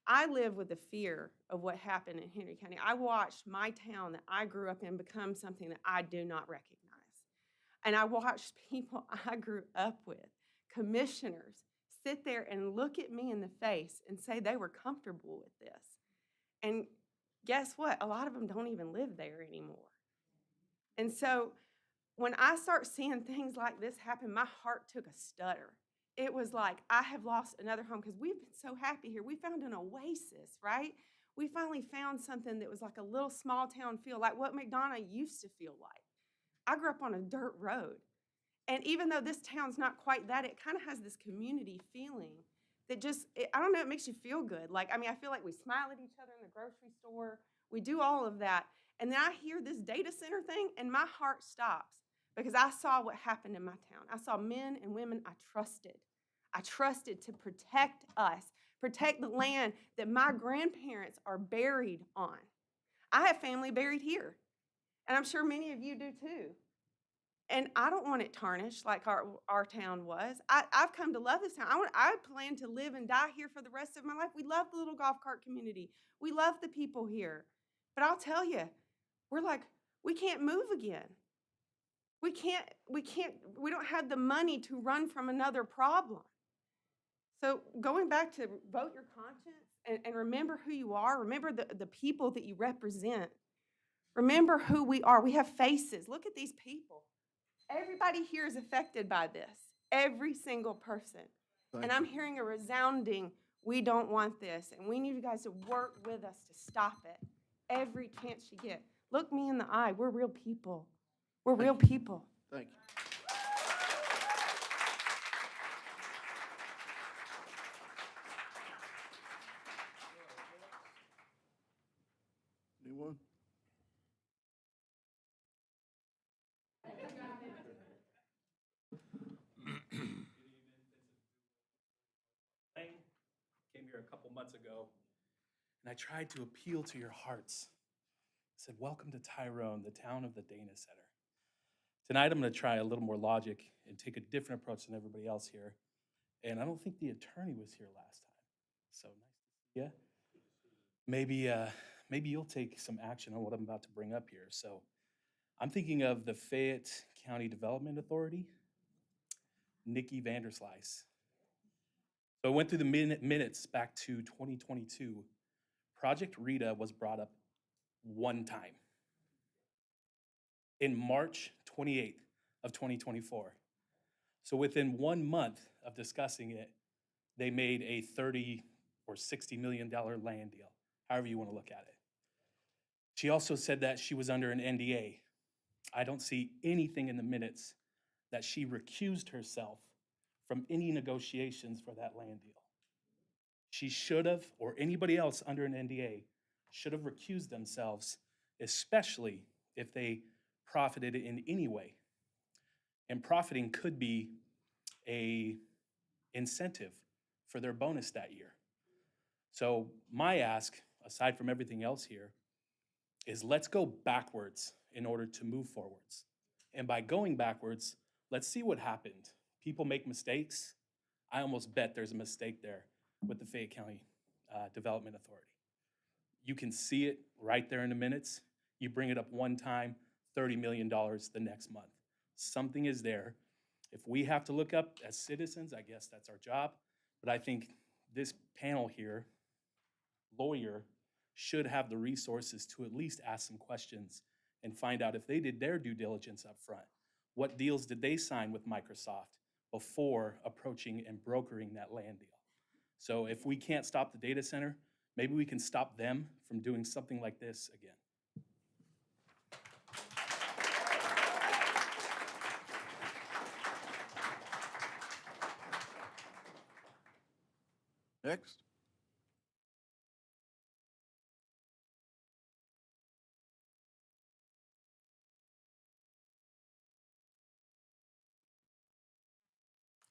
S17: I live with the fear of what happened in Henry County. I watched my town that I grew up in become something that I do not recognize. And I watched people I grew up with, commissioners, sit there and look at me in the face and say they were comfortable with this. And guess what? A lot of them don't even live there anymore. And so when I start seeing things like this happen, my heart took a stutter. It was like, I have lost another home because we've been so happy here. We found an oasis, right? We finally found something that was like a little small town feel, like what McDonough used to feel like. I grew up on a dirt road. And even though this town's not quite that, it kind of has this community feeling that just, I don't know, it makes you feel good. Like, I mean, I feel like we smile at each other in the grocery store. We do all of that. And then I hear this data center thing and my heart stops because I saw what happened in my town. I saw men and women I trusted. I trusted to protect us, protect the land that my grandparents are buried on. I have family buried here, and I'm sure many of you do too. And I don't want it tarnished like our town was. I've come to love this town. I plan to live and die here for the rest of my life. We love the little golf cart community. We love the people here. But I'll tell you, we're like, we can't move again. We don't have the money to run from another problem. So going back to vote your conscience and remember who you are, remember the people that you represent. Remember who we are. We have faces. Look at these people. Everybody here is affected by this. Every single person. And I'm hearing a resounding, we don't want this. And we need you guys to work with us to stop it. Every chance you get. Look me in the eye. We're real people. We're real people.
S1: Thank you. Anyone?
S2: Came here a couple months ago, and I tried to appeal to your hearts. I said, welcome to Tyrone, the town of the Dana Center. Tonight, I'm going to try a little more logic and take a different approach than everybody else here. And I don't think the attorney was here last time. So nice to see you. Maybe you'll take some action on what I'm about to bring up here. So I'm thinking of the Fayette County Development Authority, Nikki Vanderslice. So I went through the minutes back to 2022. Project Rita was brought up one time. In March 28th of 2024. So within 1 month of discussing it, they made a $30 or $60 million land deal, however you want to look at it. She also said that she was under an NDA. I don't see anything in the minutes that she recused herself from any negotiations for that land deal. She should have, or anybody else under an NDA, should have recused themselves, especially if they profited in any way. And profiting could be an incentive for their bonus that year. So my ask, aside from everything else here, is let's go backwards in order to move forwards. And by going backwards, let's see what happened. People make mistakes. I almost bet there's a mistake there with the Fayette County Development Authority. You can see it right there in the minutes. You bring it up one time, $30 million the next month. Something is there. If we have to look up as citizens, I guess that's our job. But I think this panel here, lawyer, should have the resources to at least ask some questions and find out if they did their due diligence up front. What deals did they sign with Microsoft before approaching and brokering that land deal? So if we can't stop the data center, maybe we can stop them from doing something like this again.
S1: Next.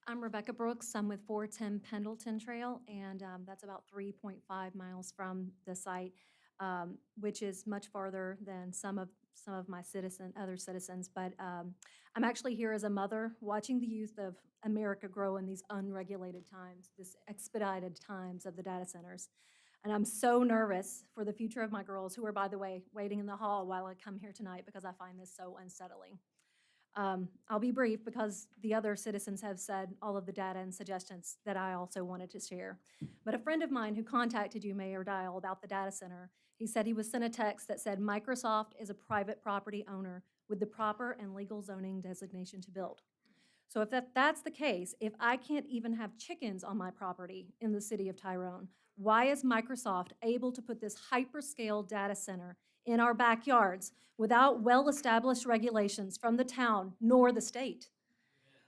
S18: I'm Rebecca Brooks. I'm with 410 Pendleton Trail, and that's about 3.5 miles from the site, which is much farther than some of my other citizens. But I'm actually here as a mother, watching the youth of America grow in these unregulated times, this expedited times of the data centers. And I'm so nervous for the future of my girls, who are, by the way, waiting in the hall while I come here tonight because I find this so unsettling. I'll be brief because the other citizens have said all of the data and suggestions that I also wanted to share. But a friend of mine who contacted you, Mayor Dial, about the data center, he said he was sent a text that said Microsoft is a private property owner with the proper and legal zoning designation to build. So if that's the case, if I can't even have chickens on my property in the city of Tyrone, why is Microsoft able to put this hyperscale data center in our backyards without well-established regulations from the town nor the state?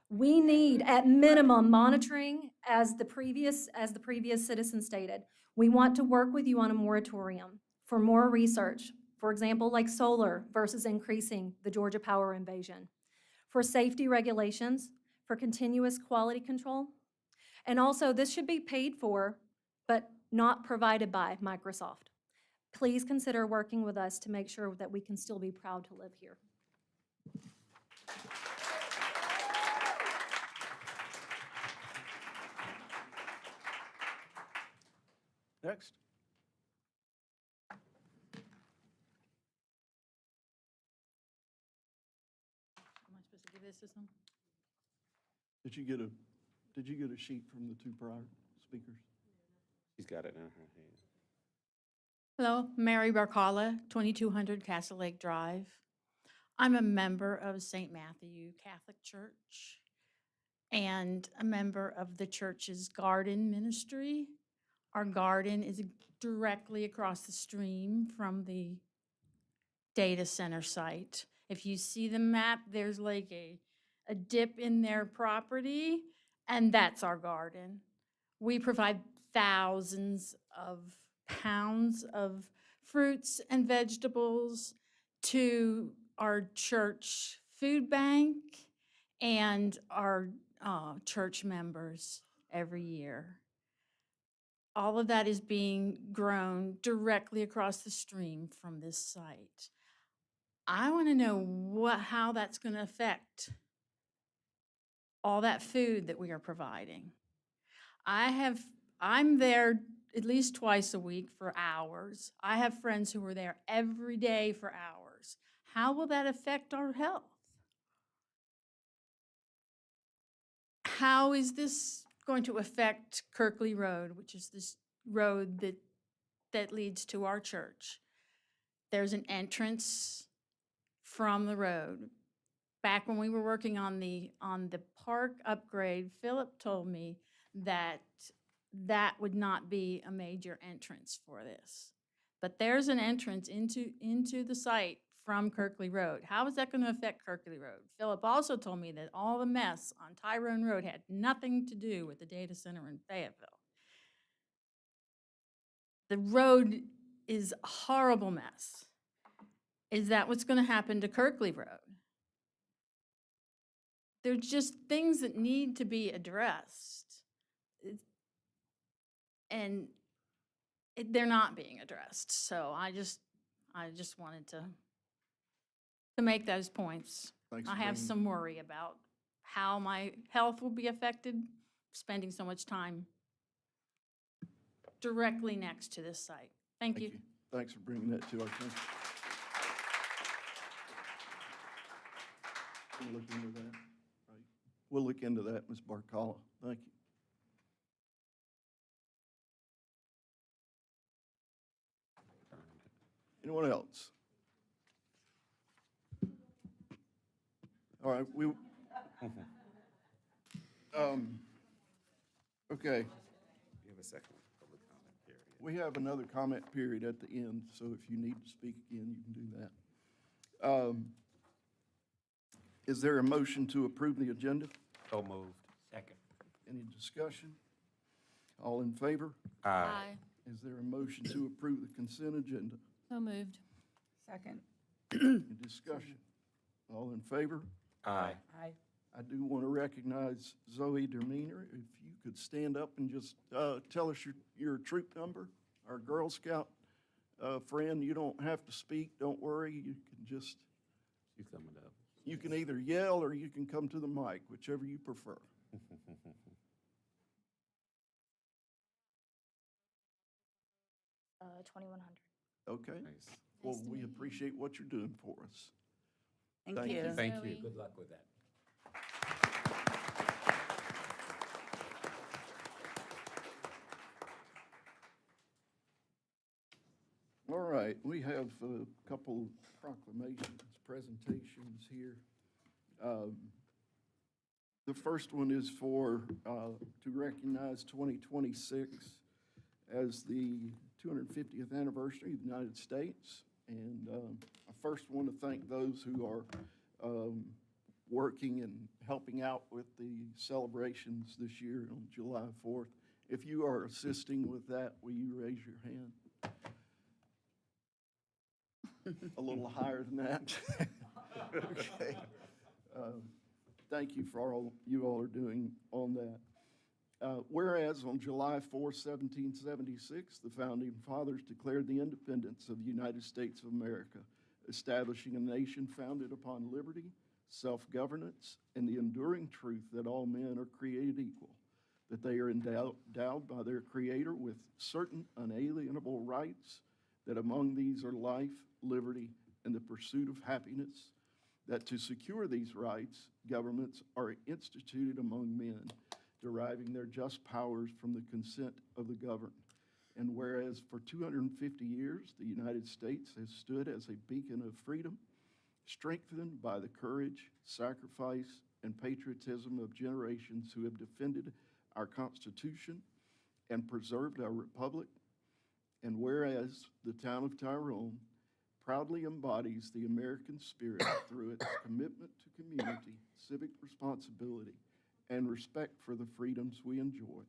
S18: We need, at minimum, monitoring, as the previous citizen stated. We want to work with you on a moratorium for more research, for example, like solar versus increasing the Georgia power invasion, for safety regulations, for continuous quality control. And also, this should be paid for, but not provided by Microsoft. Please consider working with us to make sure that we can still be proud to live here.
S1: Next.
S12: Am I supposed to give this to some?
S1: Did you get a sheet from the two prior speakers?
S2: She's got it in her hand.
S12: Hello, Mary Barcala, 2200 Castle Lake Drive. I'm a member of St. Matthew Catholic Church and a member of the church's garden ministry. Our garden is directly across the stream from the data center site. If you see the map, there's like a dip in their property, and that's our garden. We provide thousands of pounds of fruits and vegetables to our church food bank and our church members every year. All of that is being grown directly across the stream from this site. I want to know how that's going to affect all that food that we are providing. I'm there at least twice a week for hours. I have friends who are there every day for hours. How will that affect our health? How is this going to affect Kirkley Road, which is this road that leads to our church? There's an entrance from the road. Back when we were working on the park upgrade, Philip told me that that would not be a major entrance for this. But there's an entrance into the site from Kirkley Road. How is that going to affect Kirkley Road? Philip also told me that all the mess on Tyrone Road had nothing to do with the data center in Fayetteville. The road is a horrible mess. Is that what's going to happen to Kirkley Road? There's just things that need to be addressed. And they're not being addressed. So I just wanted to make those points.
S1: Thanks
S12: I
S1: for
S12: have
S1: bringing-
S12: some worry about how my health will be affected spending so much time directly next to this site. Thank you.
S1: Thanks for bringing that to our attention. We'll look into that. Right. We'll look into that, Ms. Barcala. Thank you. Anyone else? All right, okay.
S2: You have a second public comment period.
S1: We have another comment period at the end, so if you need to speak again, you can do that. Is there a motion to approve the agenda?
S2: So moved. Second.
S1: Any discussion? All in favor?
S2: Aye.
S1: Is there a motion to approve the consent agenda?
S18: So moved.
S6: Second.
S1: Any discussion? All in favor?
S2: Aye.
S6: Aye.
S1: I do want to recognize Zoe Demeanor. If you could stand up and just tell us your troop number, our Girl Scout friend. You don't have to speak, don't worry. You can just,
S2: She's coming up.
S1: you can either yell or you can come to the mic, whichever you prefer.
S8: 2100.
S1: Okay?
S2: Nice.
S1: Well, we appreciate what you're doing for us.
S3: Thank you.
S2: Thank you.
S5: Good luck with that.
S1: All right, we have a couple proclamations, presentations here. The first one is to recognize 2026 as the 250th anniversary of the United States. And I first want to thank those who are working and helping out with the celebrations this year on July 4th. If you are assisting with that, will you raise your hand? A little higher than that. Okay. Thank you for all you all are doing on that. Whereas on July 4, 1776, the Founding Fathers declared the independence of the United States of America, establishing a nation founded upon liberty, self-governance, and the enduring truth that all men are created equal, that they are endowed by their Creator with certain unalienable rights, that among these are life, liberty, and the pursuit of happiness, that to secure these rights, governments are instituted among men, deriving their just powers from the consent of the governed. And whereas for 250 years, the United States has stood as a beacon of freedom, strengthened by the courage, sacrifice, and patriotism of generations who have defended our Constitution and preserved our republic. And whereas the town of Tyrone proudly embodies the American spirit through its commitment to community, civic responsibility, and respect for the freedoms we enjoy.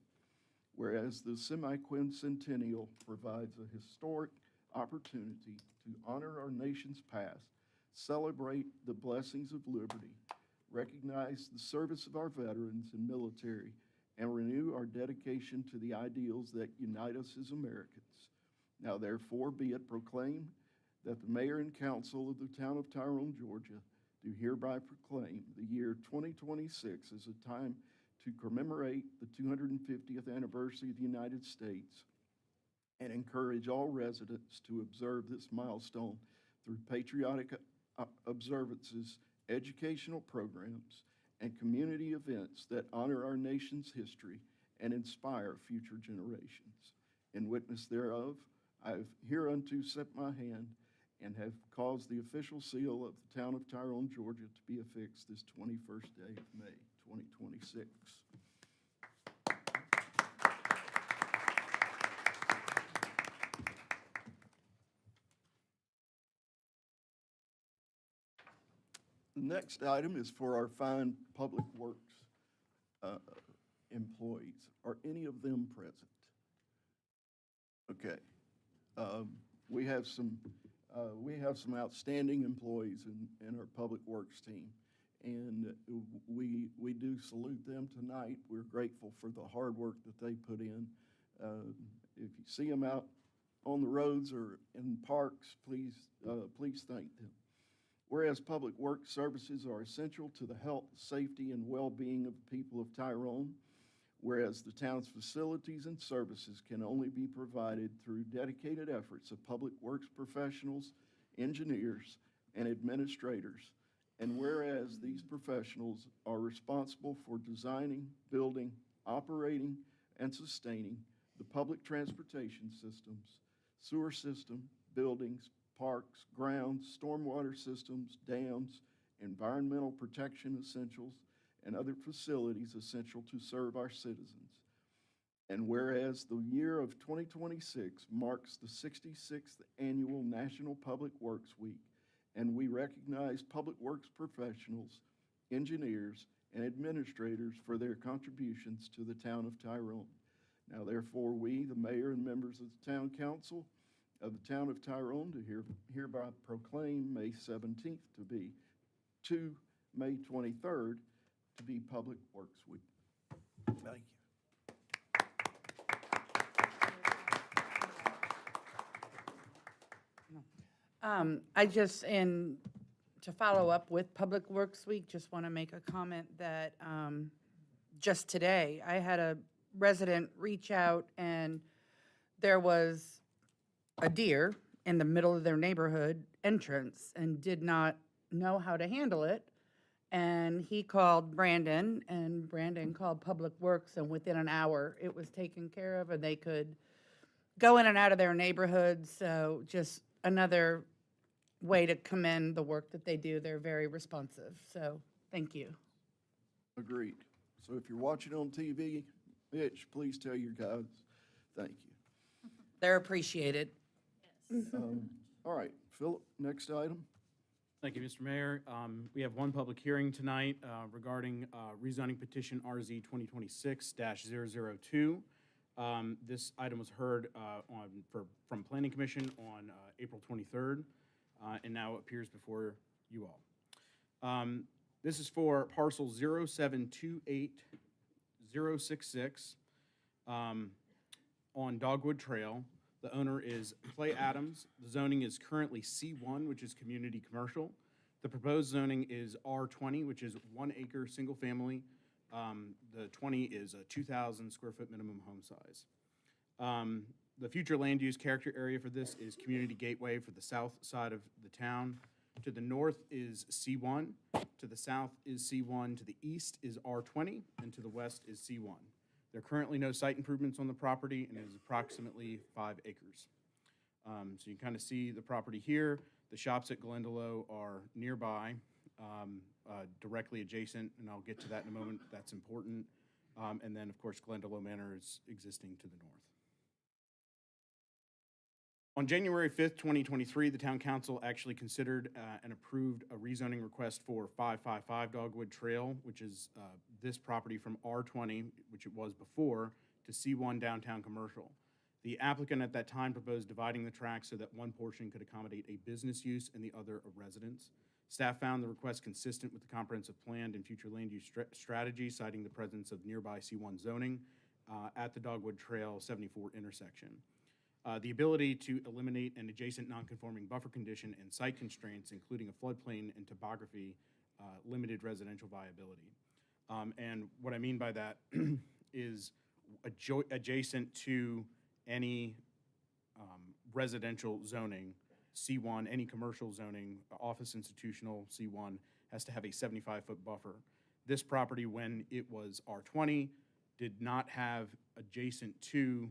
S1: Whereas the semi-quincentennial provides a historic opportunity to honor our nation's past, celebrate the blessings of liberty, recognize the service of our veterans and military, and renew our dedication to the ideals that unite us as Americans. Now therefore be it proclaimed that the mayor and council of the town of Tyrone, Georgia, do hereby proclaim the year 2026 as a time to commemorate the 250th anniversary of the United States and encourage all residents to observe this milestone through patriotic observances, educational programs, and community events that honor our nation's history and inspire future generations. In witness thereof, I have hereunto set my hand and have caused the official seal of the town of Tyrone, Georgia to be affixed this 21st day of May, 2026. The next item is for our fine public works employees. Are any of them present? Okay. We have some outstanding employees in our public works team, and we do salute them tonight. We're grateful for the hard work that they put in. If you see them out on the roads or in parks, please thank them. Whereas public works services are essential to the health, safety, and well-being of the people of Tyrone, whereas the town's facilities and services can only be provided through dedicated efforts of public works professionals, engineers, and administrators, and whereas these professionals are responsible for designing, building, operating, and sustaining the public transportation systems, sewer system, buildings, parks, grounds, stormwater systems, dams, environmental protection essentials, and other facilities essential to serve our citizens. And whereas the year of 2026 marks the 66th annual National Public Works Week, and we recognize public works professionals, engineers, and administrators for their contributions to the town of Tyrone. Now therefore we, the mayor and members of the town council of the town of Tyrone, do hereby proclaim May 17th to May 23rd to be Public Works Week. Thank you.
S19: To follow up with Public Works Week, just want to make a comment that just today, I had a resident reach out and there was a deer in the middle of their neighborhood entrance and did not know how to handle it. And he called Brandon, and Brandon called Public Works, and within an hour, it was taken care of, and they could go in and out of their neighborhoods. So just another way to commend the work that they do. They're very responsive. So thank you.
S1: Agreed. So if you're watching on TV, Mitch, please tell your guys, thank you.
S19: They're appreciated.
S1: All right, Philip, next item.
S20: Thank you, Mr. Mayor. We have one public hearing tonight regarding rezoning petition RZ 2026-002. This item was heard from Planning Commission on April 23rd, and now appears before you all. This is for parcel 0728066 on Dogwood Trail. The owner is Clay Adams. The zoning is currently C1, which is community commercial. The proposed zoning is R20, which is 1 acre, single family. The 20 is a 2,000 square foot minimum home size. The future land use character area for this is Community Gateway for the south side of the town. To the north is C1, to the south is C1, to the east is R20, and to the west is C1. There are currently no site improvements on the property, and it is approximately 5 acres. So you can kind of see the property here. The shops at Glendalough are nearby, directly adjacent, and I'll get to that in a moment. That's important. And then, of course, Glendalough Manor is existing to the north. On January 5th, 2023, the Town Council actually considered and approved a rezoning request for 555 Dogwood Trail, which is this property from R20, which it was before, to C1 Downtown Commercial. The applicant at that time proposed dividing the tract so that one portion could accommodate a business use and the other a residence. Staff found the request consistent with the comprehensive plan and future land use strategy, citing the presence of nearby C1 zoning at the Dogwood Trail 74 intersection. The ability to eliminate an adjacent nonconforming buffer condition and site constraints, including a floodplain and topography, limited residential viability. And what I mean by that is adjacent to any residential zoning, C1, any commercial zoning, office institutional, C1, has to have a 75-foot buffer. This property, when it was R20, did not have adjacent to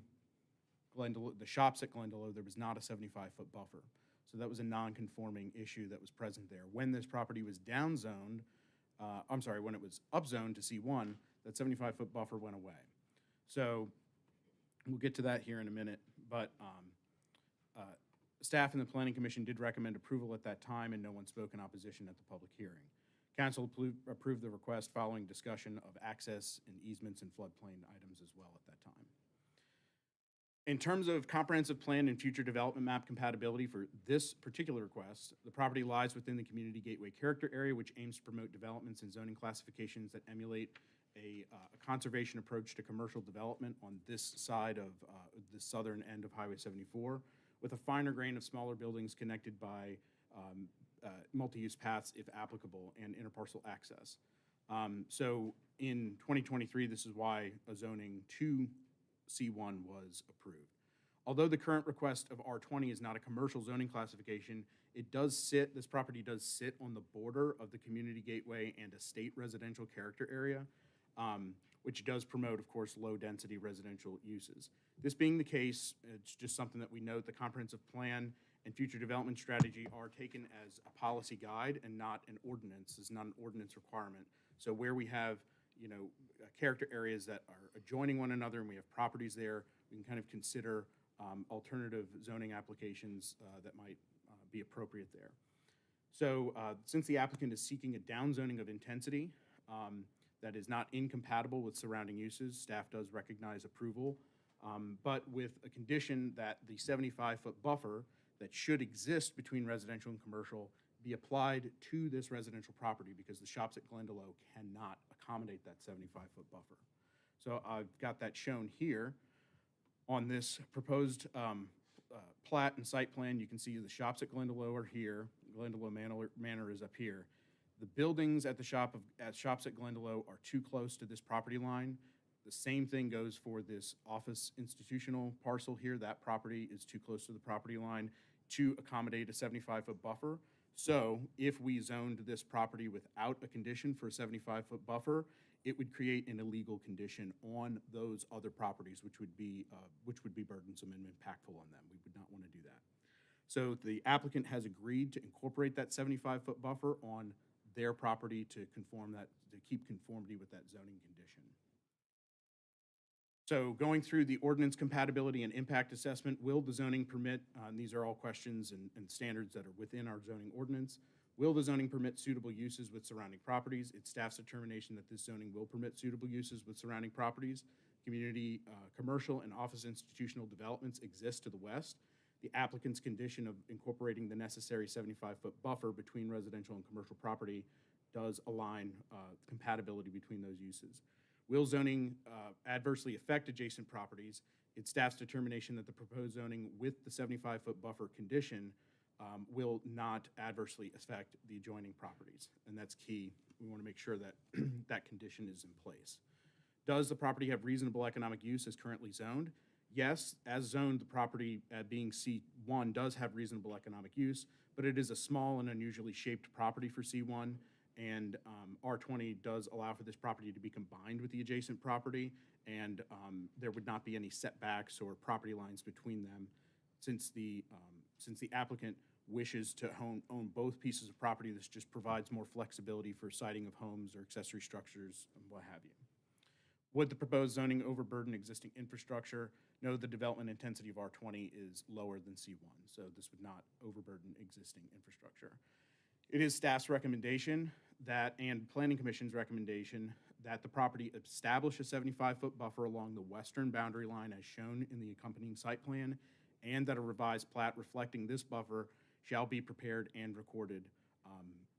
S20: the shops at Glendalough, there was not a 75-foot buffer. So that was a non-conforming issue that was present there. When this property was downzoned, when it was upzoned to C1, that 75-foot buffer went away. So we'll get to that here in a minute, but staff and the Planning Commission did recommend approval at that time, and no one spoke in opposition at the public hearing. Council approved the request following discussion of access and easements and floodplain items as well at that time. In terms of comprehensive plan and future development map compatibility for this particular request, the property lies within the Community Gateway character area, which aims to promote developments and zoning classifications that emulate a conservation approach to commercial development on this side of the southern end of Highway 74, with a finer grain of smaller buildings connected by multi-use paths, if applicable, and interparcel access. So in 2023, this is why a zoning to C1 was approved. Although the current request of R20 is not a commercial zoning classification, this property does sit on the border of the Community Gateway and a state residential character area, which does promote, of course, low-density residential uses. This being the case, it's just something that we note, the comprehensive plan and future development strategy are taken as a policy guide and not an ordinance. It's not an ordinance requirement. So where we have character areas that are adjoining one another and we have properties there, we can kind of consider alternative zoning applications that might be appropriate there. So since the applicant is seeking a downzoning of intensity that is not incompatible with surrounding uses, staff does recognize approval, but with a condition that the 75-foot buffer that should exist between residential and commercial be applied to this residential property, because the shops at Glendalough cannot accommodate that 75-foot buffer. So I've got that shown here on this proposed plat and site plan. You can see the shops at Glendalough are here. Glendalough Manor is up here. The buildings at the shops at Glendalough are too close to this property line. The same thing goes for this office institutional parcel here. That property is too close to the property line to accommodate a 75-foot buffer. So if we zoned this property without a condition for a 75-foot buffer, it would create an illegal condition on those other properties, which would be burdensome and impactful on them. We would not want to do that. So the applicant has agreed to incorporate that 75-foot buffer on their property to keep conformity with that zoning condition. So going through the ordinance compatibility and impact assessment, will the zoning permit, and these are all questions and standards that are within our zoning ordinance, will the zoning permit suitable uses with surrounding properties? It's staff's determination that this zoning will permit suitable uses with surrounding properties. Community, commercial, and office institutional developments exist to the west. The applicant's condition of incorporating the necessary 75-foot buffer between residential and commercial property does align compatibility between those uses. Will zoning adversely affect adjacent properties? It's staff's determination that the proposed zoning with the 75-foot buffer condition will not adversely affect the adjoining properties, and that's key. We want to make sure that that condition is in place. Does the property have reasonable economic use as currently zoned? Yes, as zoned, the property being C1 does have reasonable economic use, but it is a small and unusually shaped property for C1, and R20 does allow for this property to be combined with the adjacent property, and there would not be any setbacks or property lines between them since the applicant wishes to own both pieces of property. This just provides more flexibility for siting of homes or accessory structures and what have you. Would the proposed zoning overburden existing infrastructure? No, the development intensity of R20 is lower than C1, so this would not overburden existing infrastructure. It is staff's recommendation and Planning Commission's recommendation that the property establish a 75-foot buffer along the western boundary line as shown in the accompanying site plan, and that a revised plat reflecting this buffer shall be prepared and recorded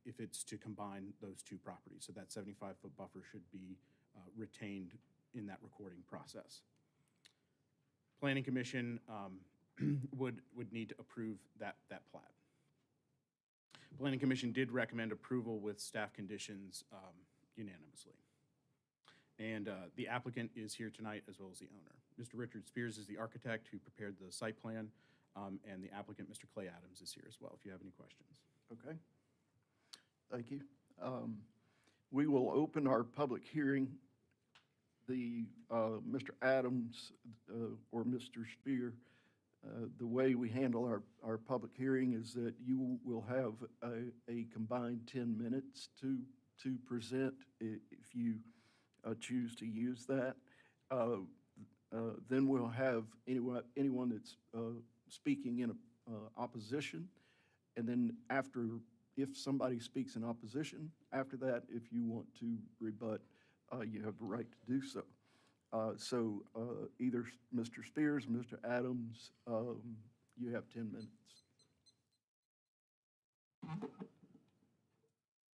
S20: if it's to combine those two properties. So that 75-foot buffer should be retained in that recording process. Planning Commission would need to approve that plat. Planning Commission did recommend approval with staff conditions unanimously. And the applicant is here tonight as well as the owner. Mr. Richard Spears is the architect who prepared the site plan, and the applicant, Mr. Clay Adams, is here as well if you have any questions.
S1: Okay. Thank you. We will open our public hearing. Mr. Adams or Mr. Spear, the way we handle our public hearing is that you will have a combined 10 minutes to present if you choose to use that. Then we'll have anyone that's speaking in opposition, and then if somebody speaks in opposition, after that, if you want to rebut, you have the right to do so. Either Mr. Spears, Mr. Adams, you have 10 minutes.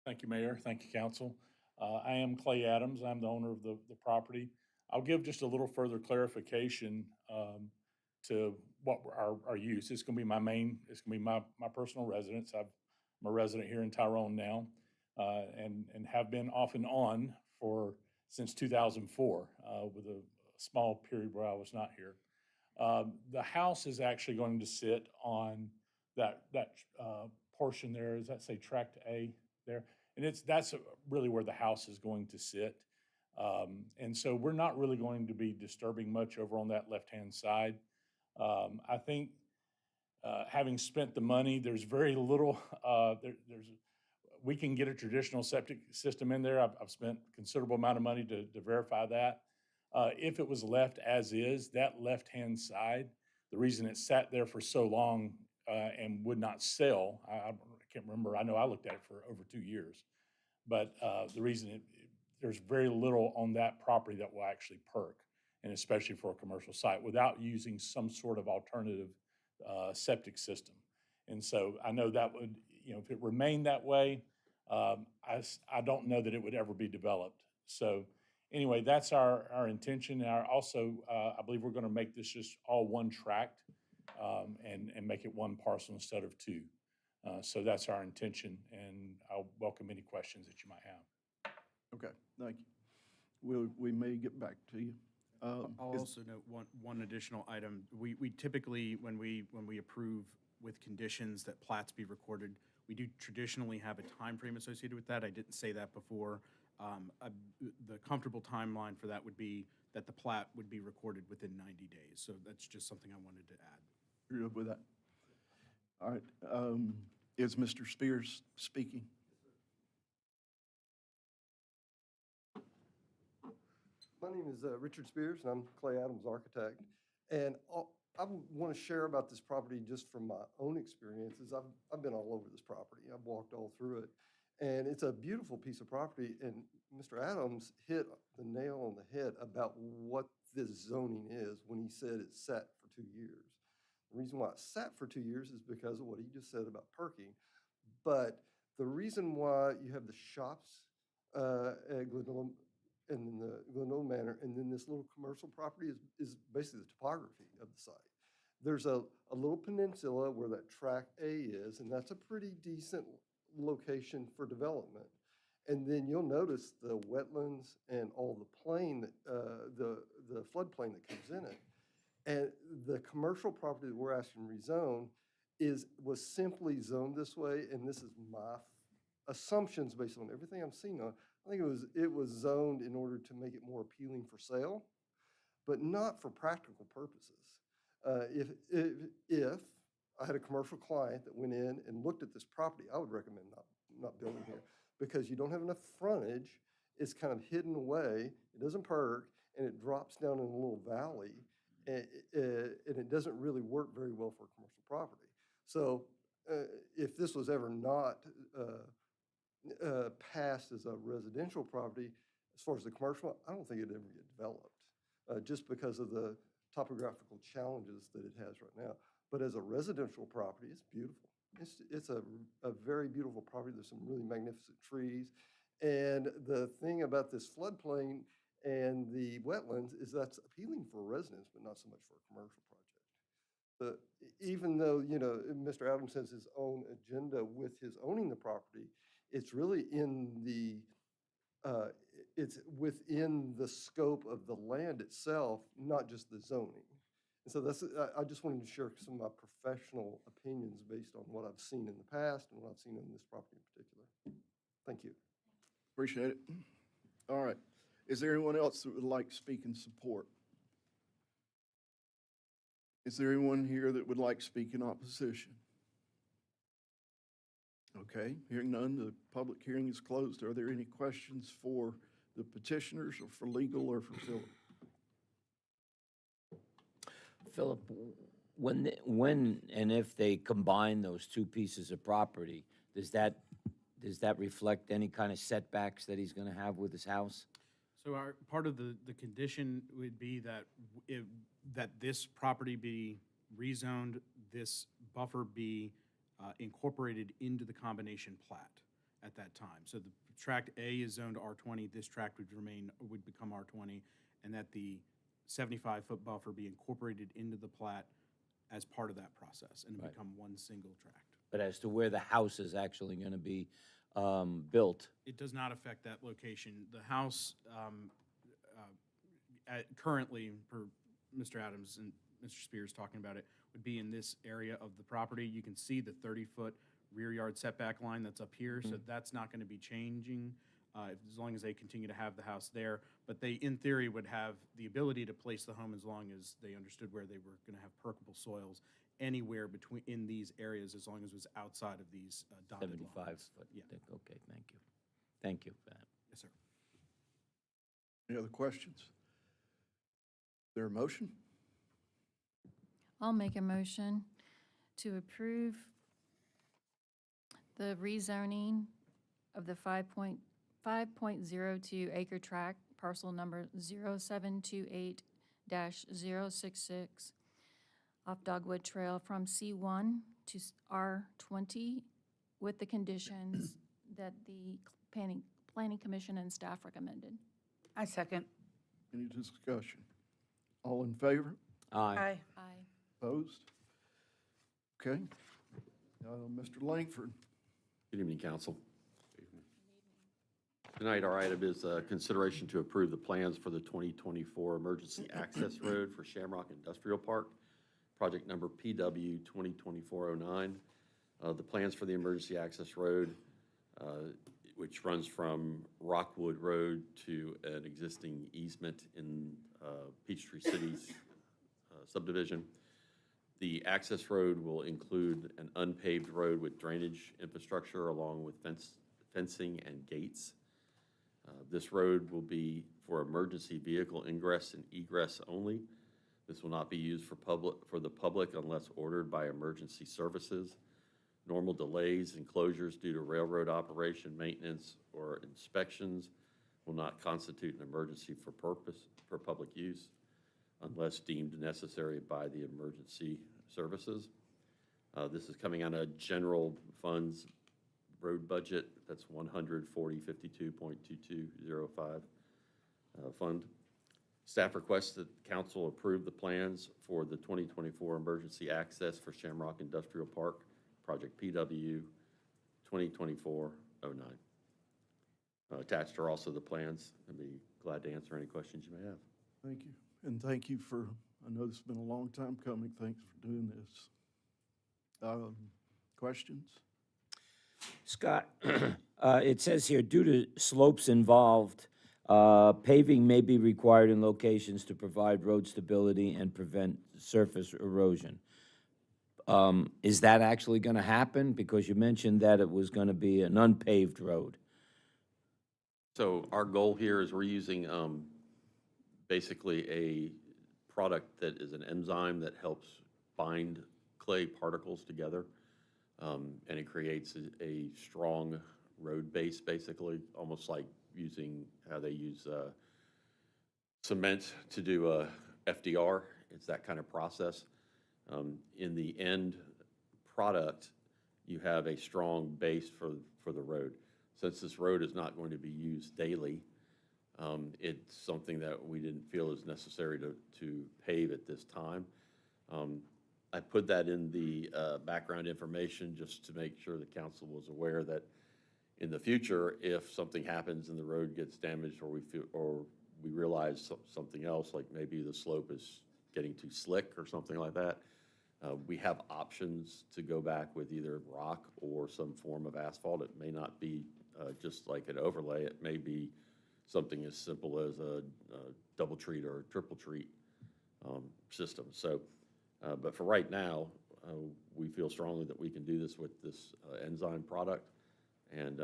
S21: Thank you, Mayor. Thank you, Council. I am Clay Adams. I'm the owner of the property. I'll give just a little further clarification to what our use. It's going to be my personal residence. I'm a resident here in Tyrone now, and have been off and on since 2004, with a small period where I was not here. The house is actually going to sit on that portion there. Does that say Tract A there? And that's really where the house is going to sit. And so we're not really going to be disturbing much over on that left-hand side. I think having spent the money, there's very little, we can get a traditional septic system in there. I've spent a considerable amount of money to verify that. If it was left as is, that left-hand side, the reason it sat there for so long and would not sell, I can't remember. I know I looked at it for over 2 years. But the reason there's very little on that property that will actually perk, and especially for a commercial site, without using some sort of alternative septic system. And so I know that would, if it remained that way, I don't know that it would ever be developed. So anyway, that's our intention. And I believe we're going to make this just all one tract and make it one parcel instead of two. So that's our intention, and I'll welcome any questions that you might have.
S1: Okay, thank you. We may get back to you.
S20: I'll also note one additional item. We typically, when we approve with conditions that plats be recorded, We do traditionally have a time frame associated with that. I didn't say that before. The comfortable timeline for that would be that the plat would be recorded within 90 days. So that's just something I wanted to add.
S1: You're good with that? All right. Is Mr. Spears speaking?
S4: My name is Richard Spears, and I'm Clay Adams' architect. And I want to share about this property just from my own experiences. I've been all over this property. I've walked all through it. And it's a beautiful piece of property. And Mr. Adams hit the nail on the head about what this zoning is when he said it's set for 2 years. The reason why it's set for 2 years is because of what he just said about perking. But the reason why you have the shops at Glendale and then the Glendale Manor, and then this little commercial property is basically the topography of the site. There's a little peninsula where that track A is, and that's a pretty decent location for development. And then you'll notice the wetlands and all the plain, the floodplain that comes in it. And the commercial property that we're asking to rezone was simply zoned this way, and this is my assumptions based on everything I'm seeing on. I think it was zoned in order to make it more appealing for sale, but not for practical purposes. If I had a commercial client that went in and looked at this property, I would recommend not building here because you don't have enough frontage. It's kind of hidden away. It doesn't perk, and it drops down in a little valley, and it doesn't really work very well for a commercial property. So if this was ever not passed as a residential property, as far as the commercial, I don't think it'd ever get developed, just because of the topographical challenges that it has right now. But as a residential property, it's beautiful. It's a very beautiful property. There's some really magnificent trees. And the thing about this floodplain and the wetlands is that's appealing for residents, but not so much for a commercial project. But even though, Mr. Adams has his own agenda with his owning the property, it's really it's within the scope of the land itself, not just the zoning. And so I just wanted to share some of my professional opinions based on what I've seen in the past and what I've seen in this property in particular. Thank you.
S1: Appreciate it. All right. Is there anyone else that would like to speak in support? Is there anyone here that would like to speak in opposition? Okay, hearing none, the public hearing is closed. Are there any questions for the petitioners or for legal or for Philip?
S22: Philip, when and if they combine those two pieces of property, does that reflect any kind of setbacks that he's going to have with his house?
S20: So part of the condition would be that that this property be rezoned, this buffer be incorporated into the combination plat at that time. So the tract A is zoned R20, this tract would become R20, and that the 75-foot buffer be incorporated into the plat as part of that process and become one single tract.
S22: But as to where the house is actually going to be built?
S20: It does not affect that location. The house currently, per Mr. Adams and Mr. Spears talking about it, would be in this area of the property. You can see the 30-foot rear yard setback line that's up here, so that's not going to be changing as long as they continue to have the house there. But they, in theory, would have the ability to place the home as long as they understood where they were going to have permeable soils anywhere in these areas, as long as it was outside of these dotted
S22: 75
S20: lines.
S22: foot.
S20: Yeah.
S22: Okay, thank you. Thank you for that.
S20: Yes, sir.
S1: Any other questions? Is there a motion?
S23: I'll make a motion to approve the rezoning of the 5.02 acre tract, parcel number 0728-066 off Dogwood Trail from C1 to R20 with the conditions that the Planning Commission and staff recommended.
S19: I second.
S1: Any discussion? All in favor?
S22: Aye.
S23: Aye.
S1: Opposed? Okay. Mr. Langford.
S24: Good evening, council. Tonight, our item is consideration to approve the plans for the 2024 Emergency Access Road for Shamrock Industrial Park, project number PW 2024-09. The plans for the emergency access road, which runs from Rockwood Road to an existing easement in Peachtree City's subdivision. The access road will include an unpaved road with drainage infrastructure along with fencing and gates. This road will be for emergency vehicle ingress and egress only. This will not be used for the public unless ordered by emergency services. Normal delays and closures due to railroad operation, maintenance, or inspections will not constitute an emergency for public use unless deemed necessary by the emergency services. This is coming out of general funds road budget. That's 14052.2205 fund. Staff requests that council approve the plans for the 2024 emergency access for Shamrock Industrial Park, Project PW 2024-09. Attached are also the plans. I'd be glad to answer any questions you may have.
S1: Thank you. And thank you for, I know it's been a long time coming. Thanks for doing this. Questions?
S22: Scott, it says here, due to slopes involved, paving may be required in locations to provide road stability and prevent surface erosion. Is that actually going to happen? Because you mentioned that it was going to be an unpaved road.
S24: So our goal here is we're using basically a product that is an enzyme that helps bind clay particles together, and it creates a strong road base, basically, almost like using how they use cement to do a FDR. It's that kind of process. In the end product, you have a strong base for the road. Since this road is not going to be used daily, it's something that we didn't feel is necessary to pave at this time. I put that in the background information just to make sure the council was aware that in the future, if something happens and the road gets damaged, or we realize something else, like maybe the slope is getting too slick or something like that, we have options to go back with either rock or some form of asphalt. It may not be just like an overlay. It may be something as simple as a double treat or a triple treat system. So, but for right now, we feel strongly that we can do this with this enzyme product and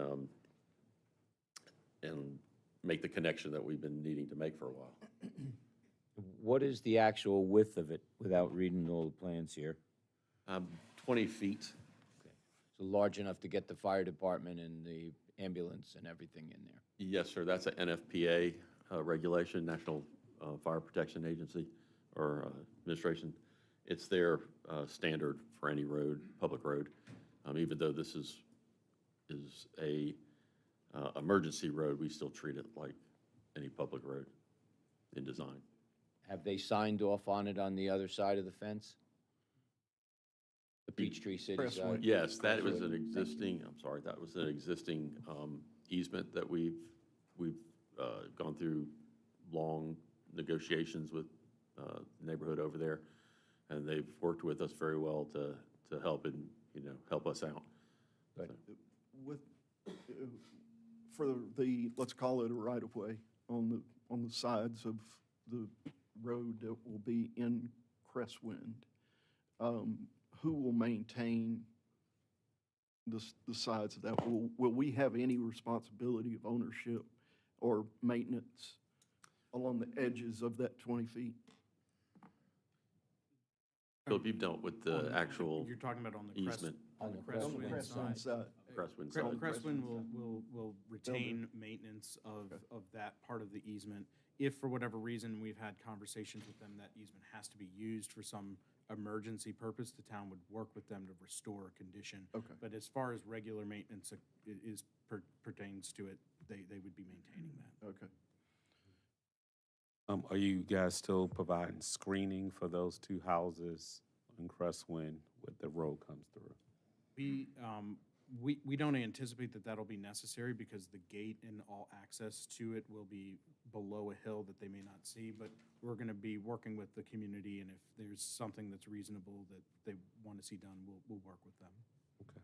S24: make the connection that we've been needing to make for a while.
S22: What is the actual width of it without reading all the plans here?
S24: 20 feet.
S22: Okay. So large enough to get the fire department and the ambulance and everything in there?
S24: Yes, sir. That's an NFPA regulation, National Fire Protection Agency or administration. It's their standard for any road, public road. Even though this is a emergency road, we still treat it like any public road in design.
S22: Have they signed off on it on the other side of the fence? The Peachtree City side?
S24: Yes, that was an existing, I'm sorry, that was an existing easement that we've gone through long negotiations with the neighborhood over there, and they've worked with us very well to help and, help us out.
S22: Good.
S1: For the, let's call it a right-of-way on the sides of the road that will be in Crestwind, who will maintain the sides of that? Will we have any responsibility of ownership or maintenance along the edges of that 20 feet?
S24: Philip, you've dealt with the actual
S20: You're talking about on the
S24: easement.
S20: Crestwind side.
S24: Crestwind side.
S20: Crestwind will retain maintenance of that part of the easement. If for whatever reason we've had conversations with them, that easement has to be used for some emergency purpose, the town would work with them to restore a condition.
S1: Okay.
S20: But as far as regular maintenance pertains to it, they would be maintaining that.
S1: Okay.
S7: Are you guys still providing screening for those two houses in Crestwind where the road comes through?
S20: We don't anticipate that that'll be necessary because the gate and all access to it will be below a hill that they may not see, but we're going to be working with the community, and if there's something that's reasonable that they want to see done, we'll work with them.
S7: Okay.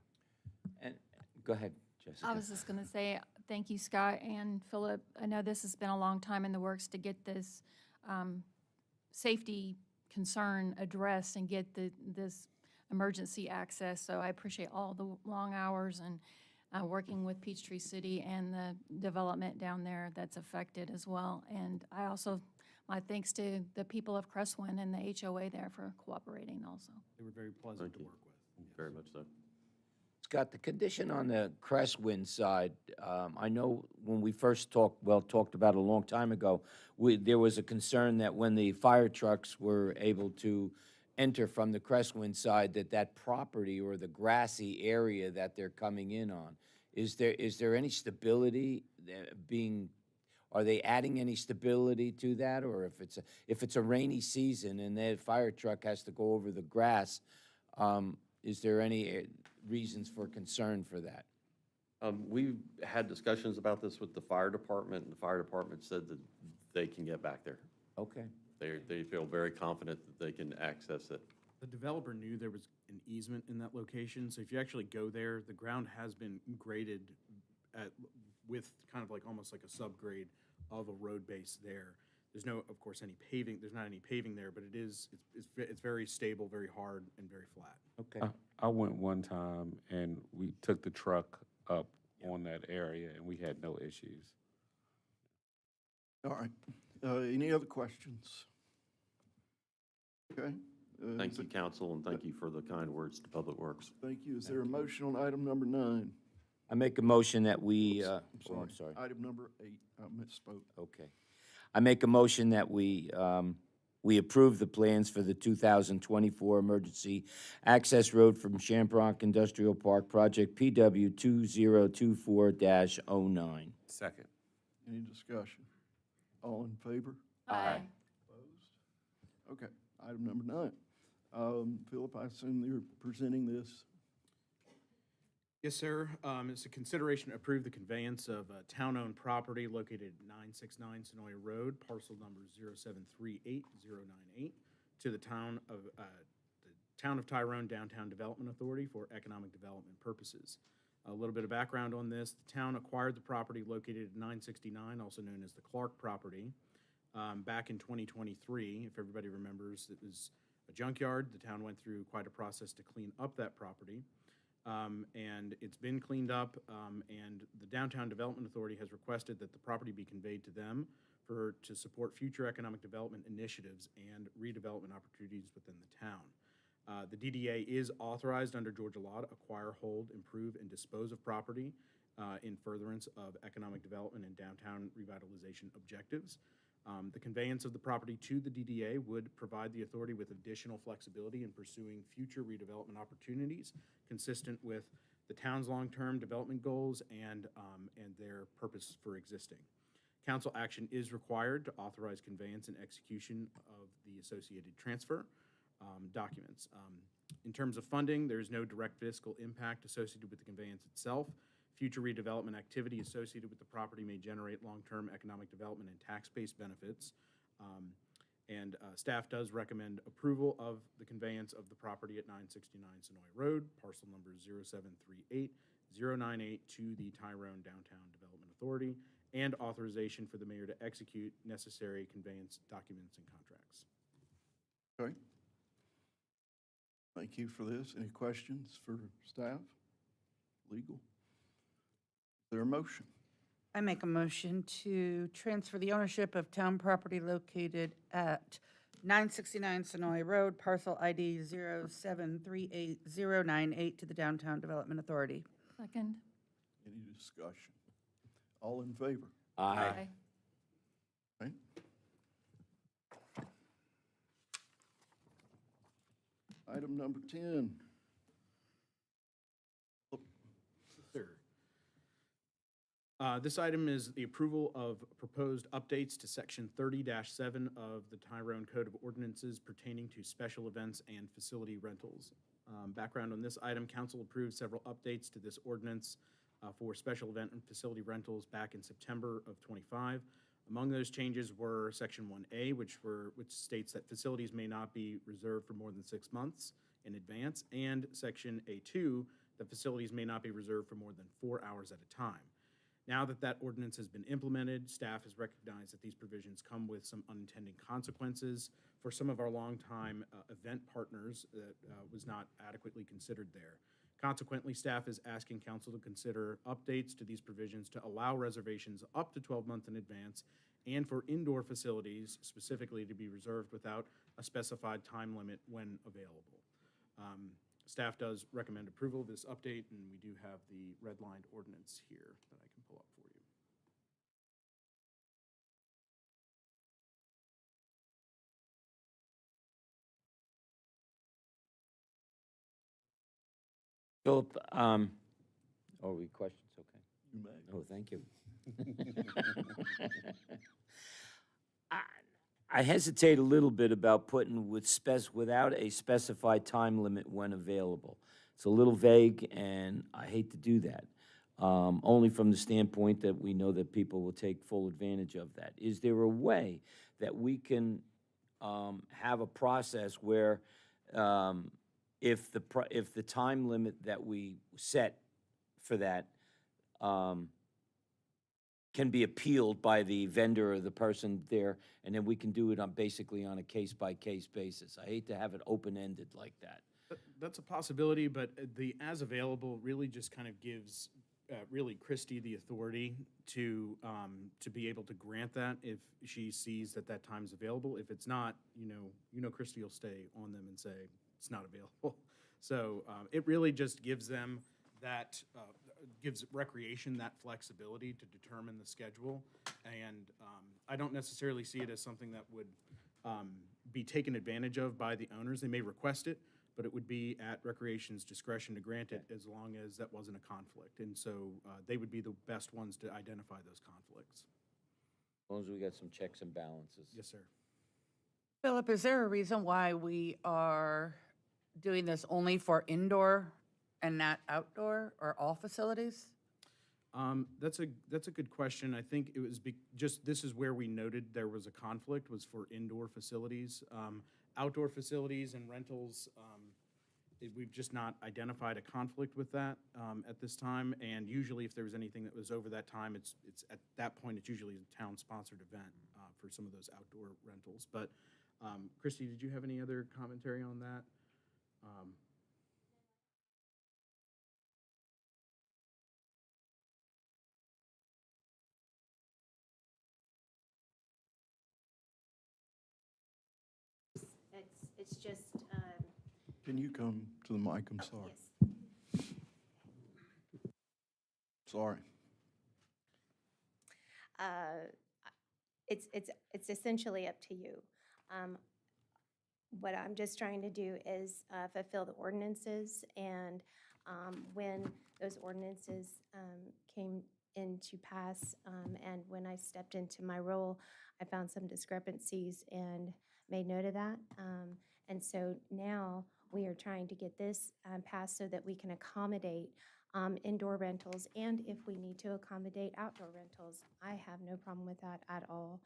S22: Go ahead, Jessica.
S23: I was just going to say, thank you, Scott and Philip. I know this has been a long time in the works to get this safety concern addressed and get this emergency access. So I appreciate all the long hours and working with Peachtree City and the development down there that's affected as well. And I also, my thanks to the people of Crestwin and the HOA there for cooperating also.
S20: They were very pleasant to work with.
S24: Very much so.
S22: Scott, the condition on the Crestwind side, I know when we first talked about it a long time ago, there was a concern that when the fire trucks were able to enter from the Crestwind side, that property or the grassy area that they're coming in on, is there any stability are they adding any stability to that? Or if it's a rainy season and that fire truck has to go over the grass, is there any reasons for concern for that?
S24: We've had discussions about this with the fire department, and the fire department said that they can get back there.
S22: Okay.
S24: They feel very confident that they can access it.
S20: The developer knew there was an easement in that location, so if you actually go there, the ground has been graded with kind of like almost like a subgrade of a road base there. There's no, of course, any paving. There's not any paving there, but it's very stable, very hard, and very flat.
S22: Okay.
S7: I went one time and we took the truck up on that area and we had no issues.
S1: All right. Any other questions? Okay.
S24: Thank you, council, and thank you for the kind words to Public Works.
S1: Thank you. Is there a motion on item number 9?
S22: I make a motion that we,
S1: I'm
S22: I'm
S1: sorry.
S22: sorry.
S1: Item number 8. I misspoke.
S22: Okay. I make a motion that we approve the plans for the 2024 emergency access road from Shamrock Industrial Park Project PW 2024-09.
S7: Second.
S1: Any discussion? All in favor?
S22: Aye.
S1: Opposed? Okay. Item number 9. Philip, I assume you're presenting this.
S20: Yes, sir. It's a consideration to approve the conveyance of town-owned property located at 969 Sonoy Road, parcel number 0738098, to the Town of Tyrone Downtown Development Authority for economic development purposes. A little bit of background on this. The town acquired the property located at 969, also known as the Clark property, back in 2023. If everybody remembers, it was a junkyard. The town went through quite a process to clean up that property. And it's been cleaned up, and the Downtown Development Authority has requested that the property be conveyed to them to support future economic development initiatives and redevelopment opportunities within the town. The DDA is authorized under Georgia law to acquire, hold, improve, and dispose of property in furtherance of economic development and downtown revitalization objectives. The conveyance of the property to the DDA would provide the authority with additional flexibility in pursuing future redevelopment opportunities consistent with the town's long-term development goals and their purpose for existing. Council action is required to authorize conveyance and execution of the associated transfer documents. In terms of funding, there is no direct fiscal impact associated with the conveyance itself. Future redevelopment activity associated with the property may generate long-term economic development and tax-based benefits. Staff does recommend approval of the conveyance of the property at 969 Sonoy Road, parcel number 0738098, to the Tyrone Downtown Development Authority, and authorization for the mayor to execute necessary conveyance documents and contracts.
S1: Okay. Thank you for this. Any questions for staff? Legal? Is there a motion?
S19: I make a motion to transfer the ownership of town property located at 969 Sonoy Road, parcel ID 0738098, to the Downtown Development Authority.
S23: Second.
S1: Any discussion? All in favor?
S22: Aye.
S1: Okay. Item number 10.
S20: Sir. This item is the approval of proposed updates to Section 30-7 of the Tyrone Code of Ordinances pertaining to special events and facility rentals. Background on this item, council approved several updates to this ordinance for special event and facility rentals back in September of '25. Among those changes were Section 1A, which states that facilities may not be reserved for more than 6 months in advance, and Section A2, that facilities may not be reserved for more than 4 hours at a time. Now that that ordinance has been implemented, staff has recognized that these provisions come with some unintended consequences for some of our longtime event partners that was not adequately considered there. Consequently, staff is asking council to consider updates to these provisions to allow reservations up to 12 months in advance and for indoor facilities specifically to be reserved without a specified time limit when available. Staff does recommend approval of this update, and we do have the redlined ordinance here that I can pull up for you.
S22: Philip, are we questions? Okay.
S1: You may.
S22: Oh, thank you. I hesitate a little bit about putting without a specified time limit when available. It's a little vague, and I hate to do that. Only from the standpoint that we know that people will take full advantage of that. Is there a way that we can have a process where if the time limit that we set for that can be appealed by the vendor or the person there, and then we can do it basically on a case-by-case basis? I hate to have it open-ended like that.
S20: That's a possibility, but the as available really just kind of gives really Christie the authority to be able to grant that if she sees that that time's available. If it's not, Christie will stay on them and say it's not available. So it really just gives them that gives recreation that flexibility to determine the schedule, and I don't necessarily see it as something that would be taken advantage of by the owners. They may request it, but it would be at Recreation's discretion to grant it as long as that wasn't a conflict. And so they would be the best ones to identify those conflicts.
S22: As long as we got some checks and balances.
S20: Yes, sir.
S19: Philip, is there a reason why we are doing this only for indoor and not outdoor or all facilities?
S20: That's a good question. I think it was just this is where we noted there was a conflict was for indoor facilities. Outdoor facilities and rentals, we've just not identified a conflict with that at this time. And usually if there was anything that was over that time, it's at that point, it's usually a town-sponsored event for some of those outdoor rentals. But Christie, did you have any other commentary on that?
S9: It's just,
S1: Can you come to the mic? I'm sorry.
S9: yes.
S1: Sorry.
S9: It's essentially up to you. What I'm just trying to do is fulfill the ordinances, and when those ordinances came into pass, and when I stepped into my role, I found some discrepancies and made note of that. And so now we are trying to get this passed so that we can accommodate indoor rentals, and if we need to accommodate outdoor rentals, I have no problem with that at all.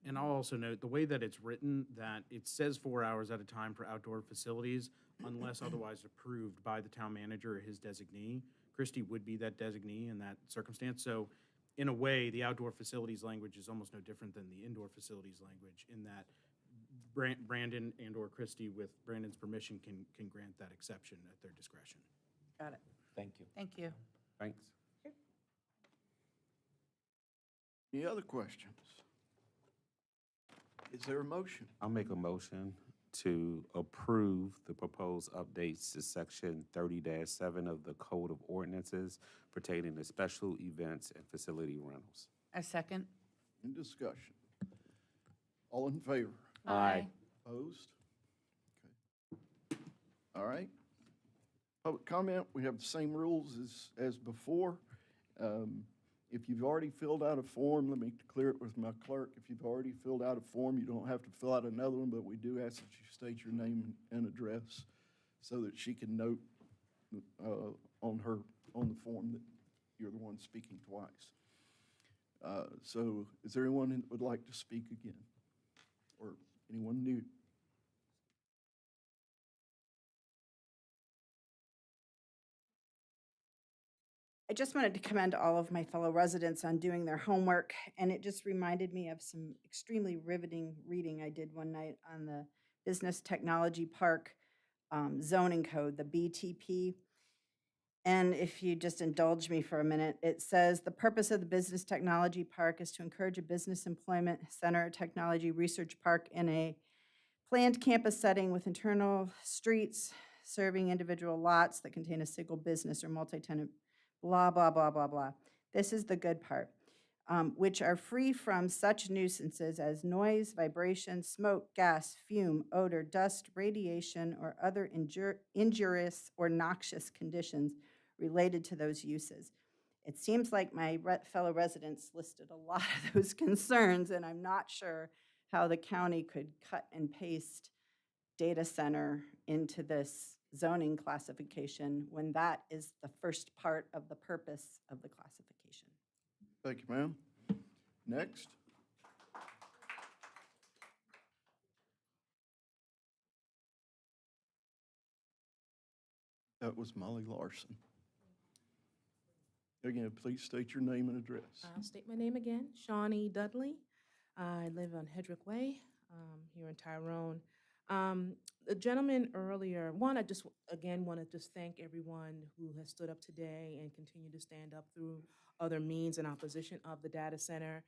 S20: And I'll also note, the way that it's written, that it says 4 hours at a time for outdoor facilities, unless otherwise approved by the town manager or his designee. Christie would be that designee in that circumstance. So in a way, the outdoor facilities language is almost no different than the indoor facilities language, in that Brandon and or Christie, with Brandon's permission, can grant that exception at their discretion.
S19: Got it.
S22: Thank you.
S19: Thank you.
S7: Thanks.
S1: Any other questions? Is there a motion?
S7: I'll make a motion to approve the proposed updates to Section 30-7 of the Code of Ordinances pertaining to special events and facility rentals.
S19: A second.
S1: In discussion. All in favor?
S22: Aye.
S1: Opposed? Okay. All right. Public comment, we have the same rules as before. If you've already filled out a form, let me clear it with my clerk. If you've already filled out a form, you don't have to fill out another one, but we do ask that you state your name and address so that she can note on the form that you're the one speaking twice. So is there anyone that would like to speak again? Or anyone new?
S3: I just wanted to commend all of my fellow residents on doing their homework, and it just reminded me of some extremely riveting reading I did one night on the Business Technology Park zoning code, the BTP. And if you just indulge me for a minute, it says the purpose of the Business Technology Park is to encourage a business employment center technology research park in a planned campus setting with internal streets serving individual lots that contain a single business or multi-tenant, blah, blah, blah, blah, blah. This is the good part, which are free from such nuisances as noise, vibration, smoke, gas, fume, odor, dust, radiation, or other injurious or noxious conditions related to those uses. It seems like my fellow residents listed a lot of those concerns, and I'm not sure how the county could cut and paste data center into this zoning classification when that is the first part of the purpose of the classification.
S1: Thank you, ma'am. Next. That was Molly Larson. Again, please state your name and address.
S10: I'll state my name again, Shawnee Dudley. I live on Hedrick Way here in Tyrone. The gentleman earlier, I just, again, want to just thank everyone who has stood up today and continue to stand up through other means in opposition of the data center.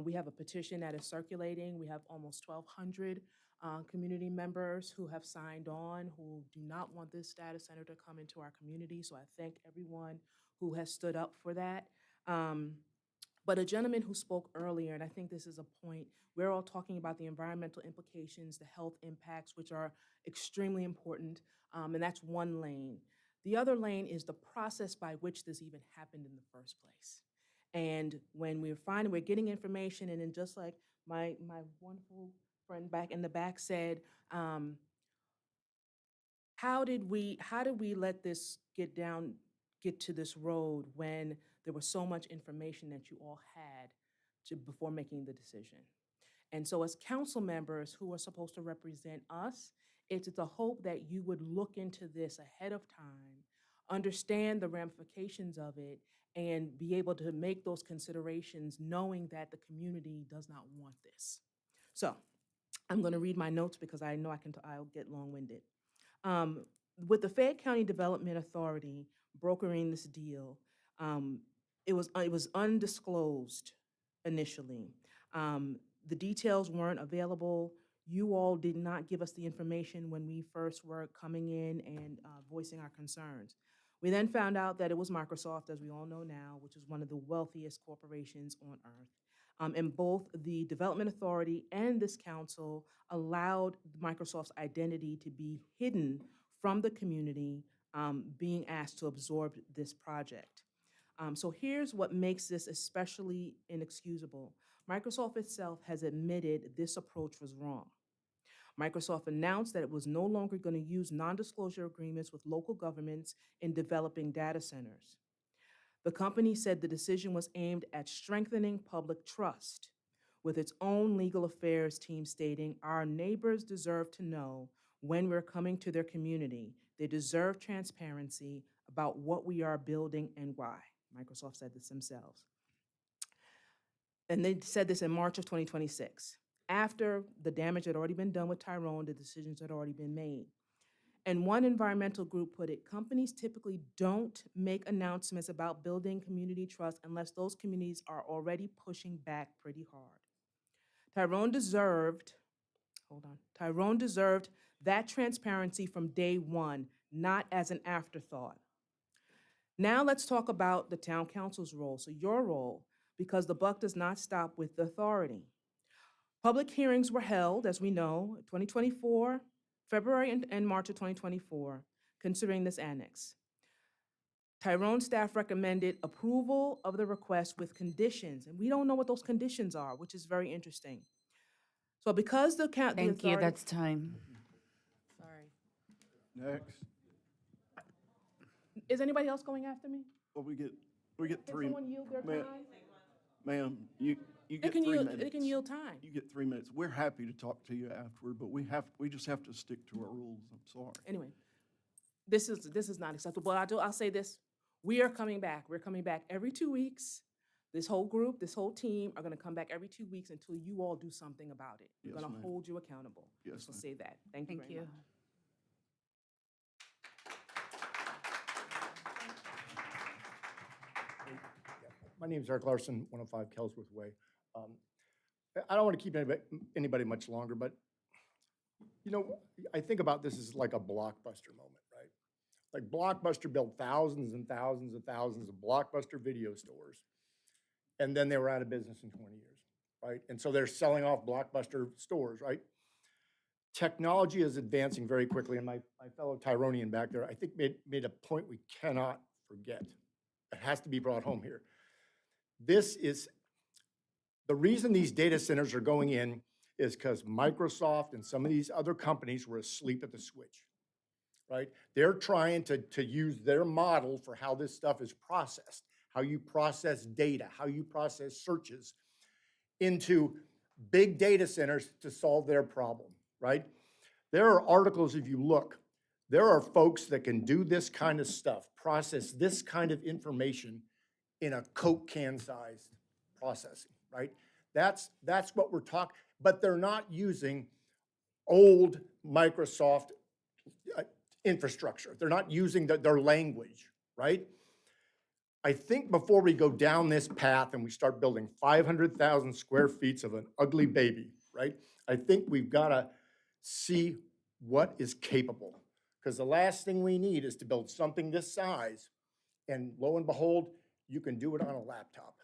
S10: We have a petition that is circulating. We have almost 1,200 community members who have signed on, who do not want this data center to come into our community. So I thank everyone who has stood up for that. But a gentleman who spoke earlier, and I think this is a point, we're all talking about the environmental implications, the health impacts, which are extremely important, and that's one lane. The other lane is the process by which this even happened in the first place. And when we're getting information, and then just like my wonderful friend back in the back said, how did we let this get to this road when there was so much information that you all had before making the decision? And so as council members who are supposed to represent us, it's the hope that you would look into this ahead of time, understand the ramifications of it, and be able to make those considerations knowing that the community does not want this. So I'm going to read my notes because I know I'll get long-winded. With the Fayette County Development Authority brokering this deal, it was undisclosed initially. The details weren't available. You all did not give us the information when we first were coming in and voicing our concerns. We then found out that it was Microsoft, as we all know now, which is one of the wealthiest corporations on earth. And both the Development Authority and this council allowed Microsoft's identity to be hidden from the community being asked to absorb this project. So here's what makes this especially inexcusable. Microsoft itself has admitted this approach was wrong. Microsoft announced that it was no longer going to use non-disclosure agreements with local governments in developing data centers. The company said the decision was aimed at strengthening public trust, with its own legal affairs team stating, "Our neighbors deserve to know when we're coming to their community. They deserve transparency about what we are building and why." Microsoft said this themselves. And they said this in March of 2026. After the damage had already been done with Tyrone, the decisions had already been made. And one environmental group put it, companies typically don't make announcements about building community trust unless those communities are already pushing back pretty hard. Tyrone deserved that transparency from day one, not as an afterthought. Now let's talk about the town council's role, so your role, because the buck does not stop with the authority. Public hearings were held, as we know, 2024, February and March of 2024, considering this annex. Tyrone staff recommended approval of the request with conditions, and we don't know what those conditions are, which is very interesting. So because the
S19: Thank you, that's time.
S10: Sorry.
S1: Next.
S10: Is anybody else going after me?
S1: Well, we get
S10: Can
S1: three.
S10: someone yield their time?
S1: Ma'am, you get
S10: can
S1: 3
S10: yield-
S1: minutes.
S10: they can yield time.
S1: You get 3 minutes. We're happy to talk to you afterward, but we just have to stick to our rules. I'm sorry.
S10: Anyway, this is not acceptable. I'll say this. We are coming back. We're coming back every 2 weeks. This whole group, this whole team are gonna come back every 2 weeks until you all do something about it. We're
S1: Yes,
S10: gonna
S1: ma'am.
S10: hold you accountable.
S1: Yes,
S10: Just to
S1: ma'am.
S10: say that. Thank you very much.
S5: My name is Eric Larson, 105 Kelsworth Way. I don't want to keep anybody much longer, but, you know, I think about this as like a Blockbuster moment, right? Like Blockbuster built thousands and thousands and thousands of Blockbuster video stores, and then they were out of business in 20 years, right? And so they're selling off Blockbuster stores, right? Technology is advancing very quickly, and my fellow Tyronian back there, I think made a point we cannot forget. It has to be brought home here. This is, the reason these data centers are going in is because Microsoft and some of these other companies were asleep at the switch, right? They're trying to use their model for how this stuff is processed, how you process data, how you process searches into big data centers to solve their problem, right? There are articles, if you look, there are folks that can do this kind of stuff, process this kind of information in a Coke can sized processing, right? That's what we're talking, but they're not using old Microsoft infrastructure. They're not using their language, right? I think before we go down this path and we start building 500,000 square feet of an ugly baby, right? I think we've got to see what is capable. Because the last thing we need is to build something this size, and lo and behold, you can do it on a laptop,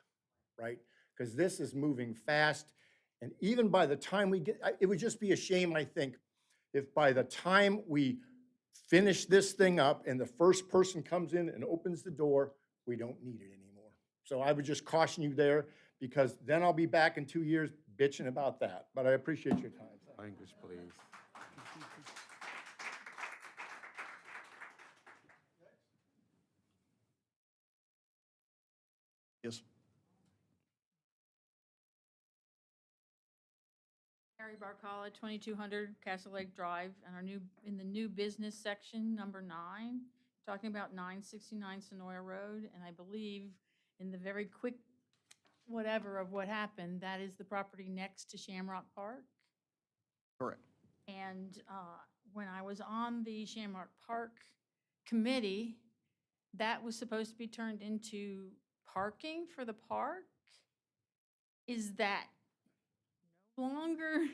S5: right? Because this is moving fast. And even by the time we get, it would just be a shame, I think, if by the time we finish this thing up and the first person comes in and opens the door, we don't need it anymore. So I would just caution you there, because then I'll be back in 2 years bitching about that. But I appreciate your time.
S7: Language, please.
S1: Yes.
S12: Mary Barcala, 2200 Castle Lake Drive, and in the new business section, number 9, talking about 969 Sonoya Road, and I believe in the very quick whatever of what happened, that is the property next to Shamrock Park.
S1: Correct.
S12: And when I was on the Shamrock Park committee, that was supposed to be turned into parking for the park. Is that no longer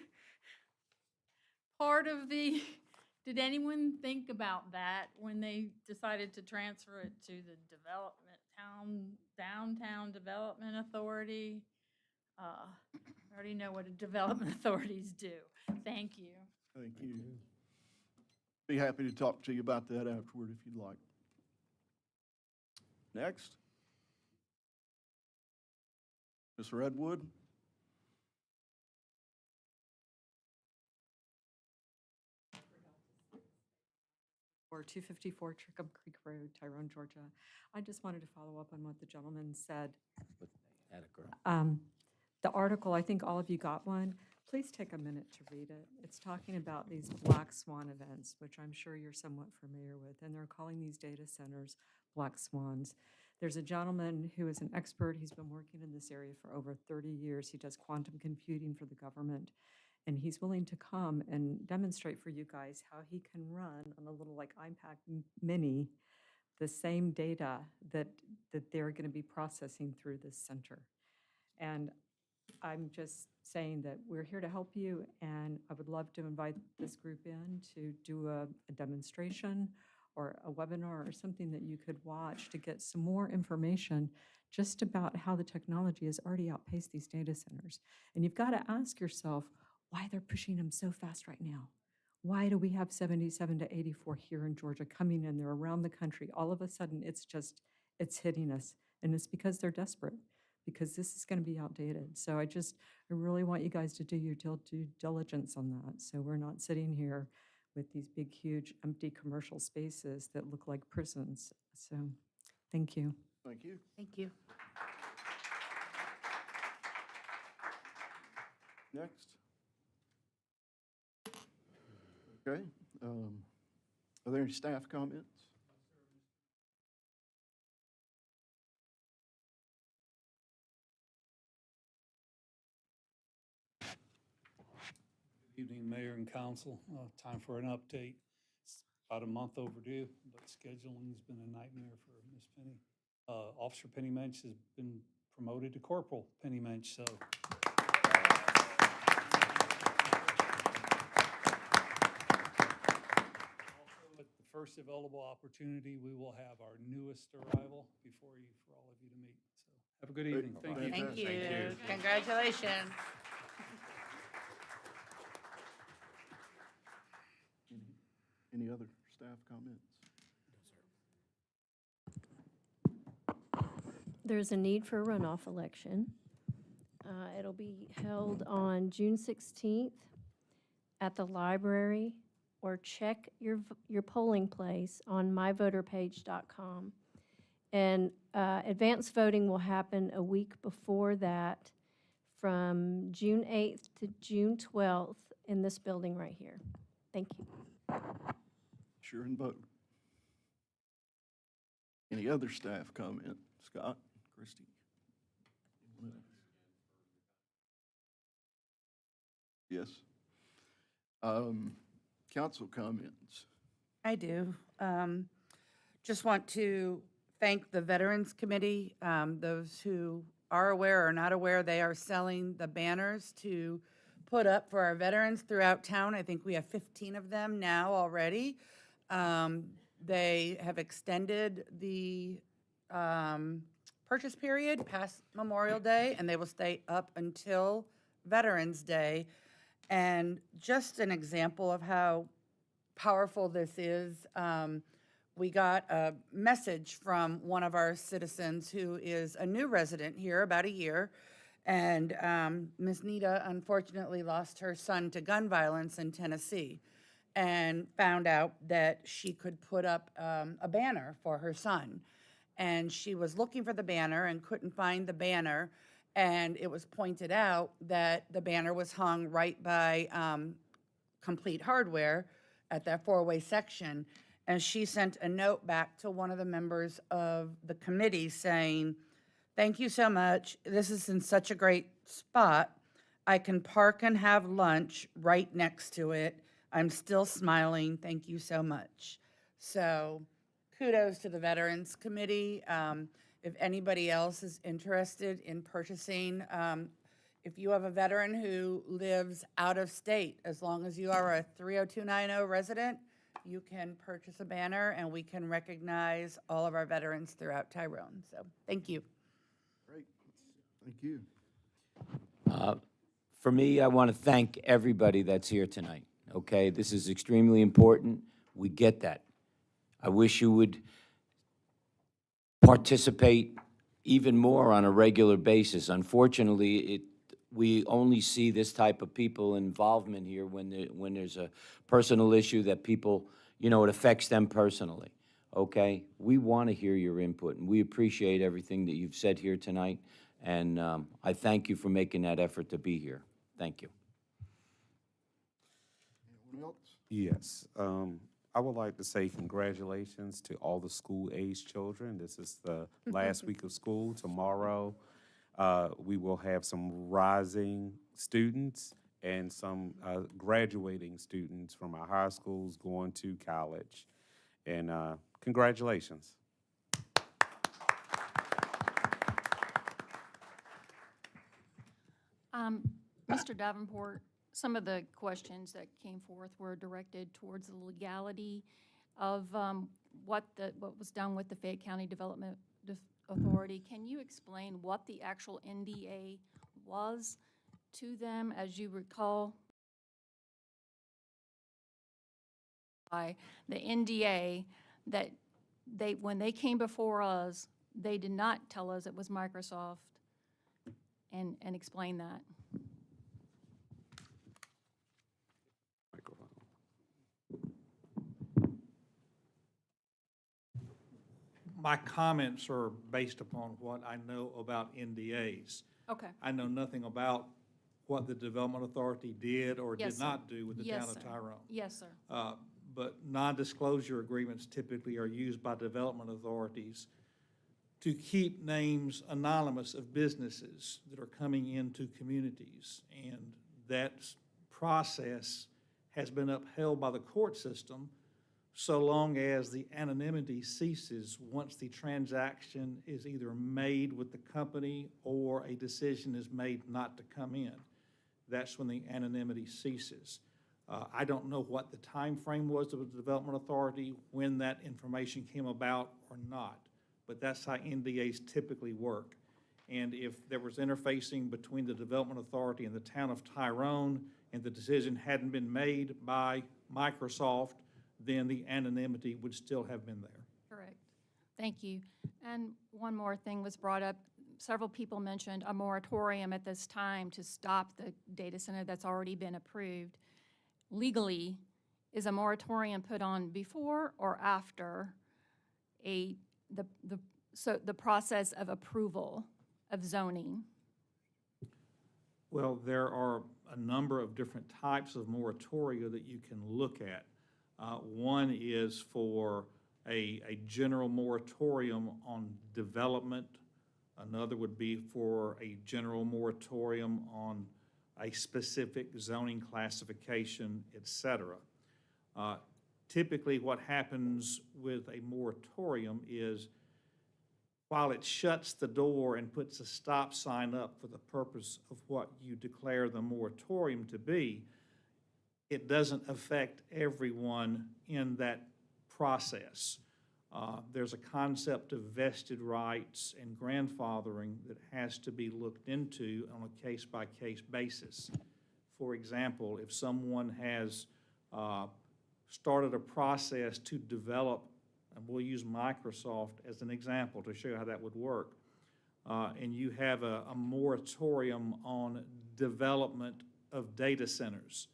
S12: part of the, did anyone think about that when they decided to transfer it to the downtown development authority? I already know what development authorities do. Thank you.
S1: Thank you. Be happy to talk to you about that afterward if you'd like. Next. Ms. Redwood.
S11: Or 254 Trickham Creek Road, Tyrone, Georgia. I just wanted to follow up on what the gentleman said. The article, I think all of you got one. Please take a minute to read it. It's talking about these black swan events, which I'm sure you're somewhat familiar with, and they're calling these data centers black swans. There's a gentleman who is an expert. He's been working in this area for over 30 years. He does quantum computing for the government, and he's willing to come and demonstrate for you guys how he can run on a little like iPad mini the same data that they're going to be processing through this center. And I'm just saying that we're here to help you, and I would love to invite this group in to do a demonstration or a webinar or something that you could watch to get some more information just about how the technology has already outpaced these data centers. And you've got to ask yourself why they're pushing them so fast right now. Why do we have 77 to 84 here in Georgia coming in? They're around the country. All of a sudden, it's hitting us. And it's because they're desperate, because this is going to be outdated. So I really want you guys to do your due diligence on that. So we're not sitting here with these big, huge, empty commercial spaces that look like prisons. So thank you.
S1: Thank you.
S10: Thank you.
S1: Next. Okay. Are there any staff comments?
S13: Evening, Mayor and Council. Time for an update. It's about a month overdue, but scheduling's been a nightmare for Miss Penny. Officer Penny Mensch has been promoted to Corporal Penny Mensch, so. Also, at the first available opportunity, we will have our newest arrival before you, for all of you to meet. So have a good evening. Thank you.
S19: Thank you.
S20: Thank you.
S19: Congratulations.
S1: Any other staff comments?
S14: There's a need for a runoff election. It'll be held on June 16th at the library, or check your polling place on myvoterpage.com. And advance voting will happen a week before that, from June 8th to June 12th in this building right here. Thank you.
S1: Sure and vote. Any other staff comment? Scott, Christie? Anyone else? Yes. Council comments.
S19: I do. Just want to thank the Veterans Committee. Those who are aware or not aware, they are selling the banners to put up for our veterans throughout town. I think we have 15 of them now already. They have extended the purchase period past Memorial Day, and they will stay up until Veterans Day. And just an example of how powerful this is, we got a message from one of our citizens who is a new resident here, about a year, and Ms. Nita unfortunately lost her son to gun violence in Tennessee, and found out that she could put up a banner for her son. And she was looking for the banner and couldn't find the banner, and it was pointed out that the banner was hung right by Complete Hardware at that four-way section. And she sent a note back to one of the members of the committee saying, "Thank you so much. This is in such a great spot. I can park and have lunch right next to it. I'm still smiling. Thank you so much." So kudos to the Veterans Committee. If anybody else is interested in purchasing, if you have a veteran who lives out of state, as long as you are a 30290 resident, you can purchase a banner, and we can recognize all of our veterans throughout Tyrone. So thank you.
S1: Great. Thank you.
S22: For me, I want to thank everybody that's here tonight, okay? This is extremely important. We get that. I wish you would participate even more on a regular basis. Unfortunately, we only see this type of people involvement here when there's a personal issue that people, you know, it affects them personally, okay? We want to hear your input, and we appreciate everything that you've said here tonight, and I thank you for making that effort to be here. Thank you.
S1: Anyone else?
S7: Yes. I would like to say congratulations to all the school-age children. This is the last week of school. Tomorrow, we will have some rising students and some graduating students from our high schools going to college. And congratulations.
S23: Mr. Davenport, some of the questions that came forth were directed towards the legality of what was done with the Fayette County Development Authority. Can you explain what the actual NDA was to them? As you recall, by the NDA, that when they came before us, they did not tell us it was Microsoft, and explain that.
S15: My comments are based upon what I know about NDAs.
S23: Okay.
S15: I know nothing about what the Development Authority did or
S23: Yes,
S15: did
S23: sir.
S15: not do with the
S23: Yes,
S15: town
S23: sir.
S15: of Tyrone.
S23: Yes, sir.
S15: But non-disclosure agreements typically are used by development authorities to keep names anonymous of businesses that are coming into communities. And that's process has been upheld by the court system so long as the anonymity ceases once the transaction is either made with the company or a decision is made not to come in. That's when the anonymity ceases. I don't know what the time frame was of the Development Authority, when that information came about or not, but that's how NDAs typically work. And if there was interfacing between the Development Authority and the Town of Tyrone, and the decision hadn't been made by Microsoft, then the anonymity would still have been there.
S23: Correct. Thank you. And one more thing was brought up. Several people mentioned a moratorium at this time to stop the data center that's already been approved. Legally, is a moratorium put on before or after the process of approval of zoning?
S15: Well, there are a number of different types of moratoria that you can look at. One is for a general moratorium on development. Another would be for a general moratorium on a specific zoning classification, et cetera. Typically, what happens with a moratorium is while it shuts the door and puts a stop sign up for the purpose of what you declare the moratorium to be, it doesn't affect everyone in that process. There's a concept of vested rights and grandfathering that has to be looked into on a case-by-case basis. For example, if someone has started a process to develop, and we'll use Microsoft as an example to show how that would work, and you have a moratorium on development of data centers.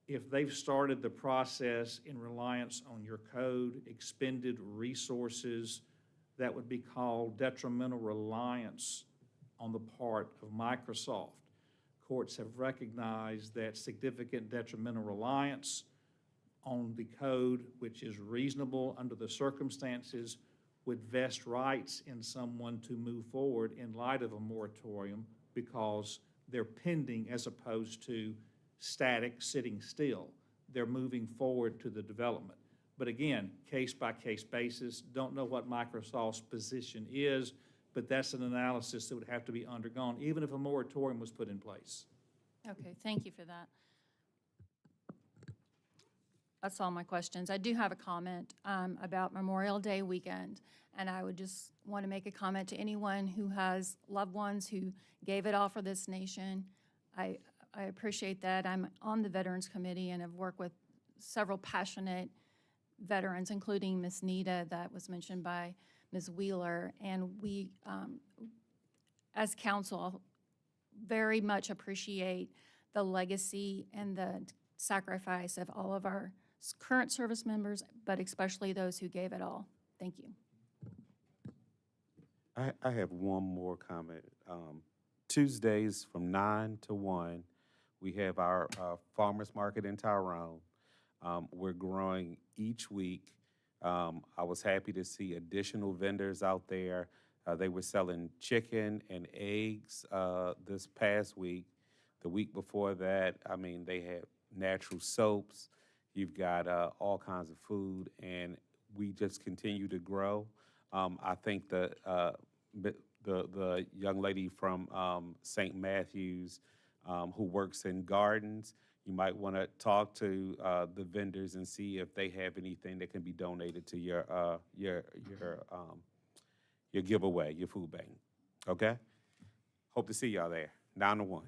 S15: If they've started the process in reliance on your code, expended resources, that would be called detrimental reliance on the part of Microsoft. Courts have recognized that significant detrimental reliance on the code, which is reasonable under the circumstances, would vest rights in someone to move forward in light of a moratorium because they're pending as opposed to static, sitting still. They're moving forward to the development. But again, case-by-case basis, don't know what Microsoft's position is, but that's an analysis that would have to be undergone, even if a moratorium was put in place.
S23: Okay, thank you for that. That's all my questions. I do have a comment about Memorial Day weekend, and I would just want to make a comment to anyone who has loved ones who gave it all for this nation. I appreciate that. I'm on the Veterans Committee and have worked with several passionate veterans, including Ms. Nita that was mentioned by Ms. Wheeler. And we, as council, very much appreciate the legacy and the sacrifice of all of our current service members, but especially those who gave it all. Thank you.
S7: I have one more comment. Tuesdays from 9 to 1, we have our farmers market in Tyrone. We're growing each week. I was happy to see additional vendors out there. They were selling chicken and eggs this past week. The week before that, I mean, they had natural soaps. You've got all kinds of food, and we just continue to grow. I think the young lady from St. Matthews who works in gardens, you might want to talk to the vendors and see if they have anything that can be donated to your giveaway, your food bank. Okay? Hope to see y'all there. 9 to 1.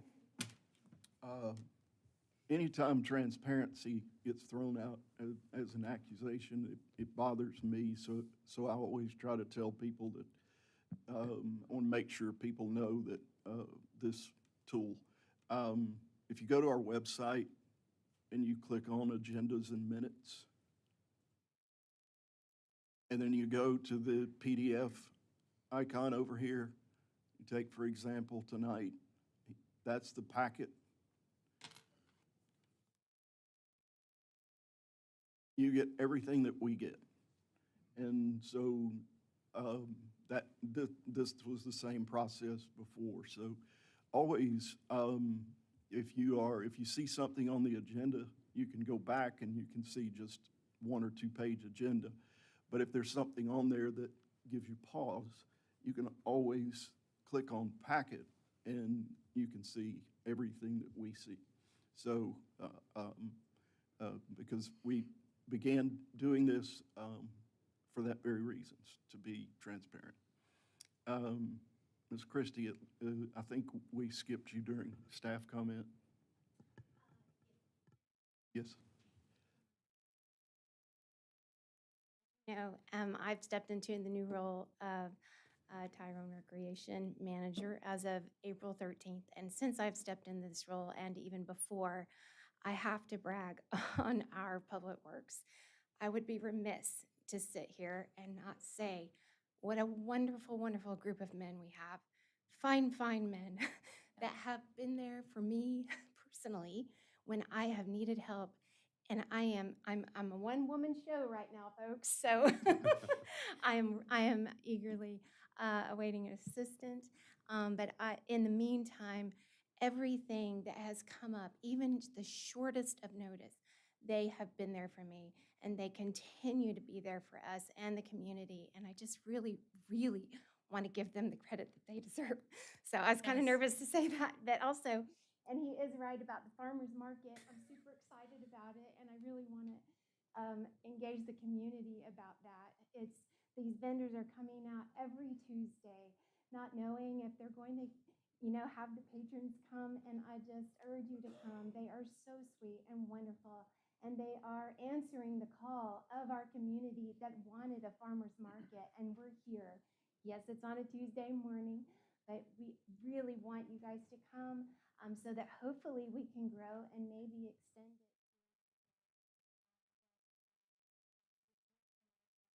S1: Anytime transparency gets thrown out as an accusation, it bothers me. So I always try to tell people that I want to make sure people know that this tool. If you go to our website and you click on agendas and minutes, and then you go to the PDF icon over here, you take, for example, tonight, that's the packet. You get everything that we get. And so this was the same process before. So always if you see something on the agenda, you can go back and you can see just 1 or 2 page agenda. But if there's something on there that gives you pause, you can always click on packet and you can see everything that we see. So, because we began doing this for that very reasons, to be transparent. Ms. Christie, I think we skipped you during staff comment. Yes.
S9: I've stepped into the new role of Tyrone Recreation Manager as of April 13th. And since I've stepped into this role and even before, I have to brag on our Public Works. I would be remiss to sit here and not say what a wonderful, wonderful group of men we have. Fine, fine men that have been there for me personally when I have needed help. And I'm a one-woman show right now, folks. So I am eagerly awaiting an assistant. But in the meantime, everything that has come up, even the shortest of notice, they have been there for me, and they continue to be there for us and the community. And I just really, really want to give them the credit that they deserve. So I was kind of nervous to say that, but also, and he is right about the farmer's market. I'm super excited about it, and I really want to engage the community about that. These vendors are coming out every Tuesday, not knowing if they're going to, have the patrons come, and I just urge you to come. They are so sweet and wonderful, and they are answering the call of our community that wanted a farmer's market, and we're here. Yes, it's on a Tuesday morning, but we really want you guys to come so that hopefully we can grow and maybe extend it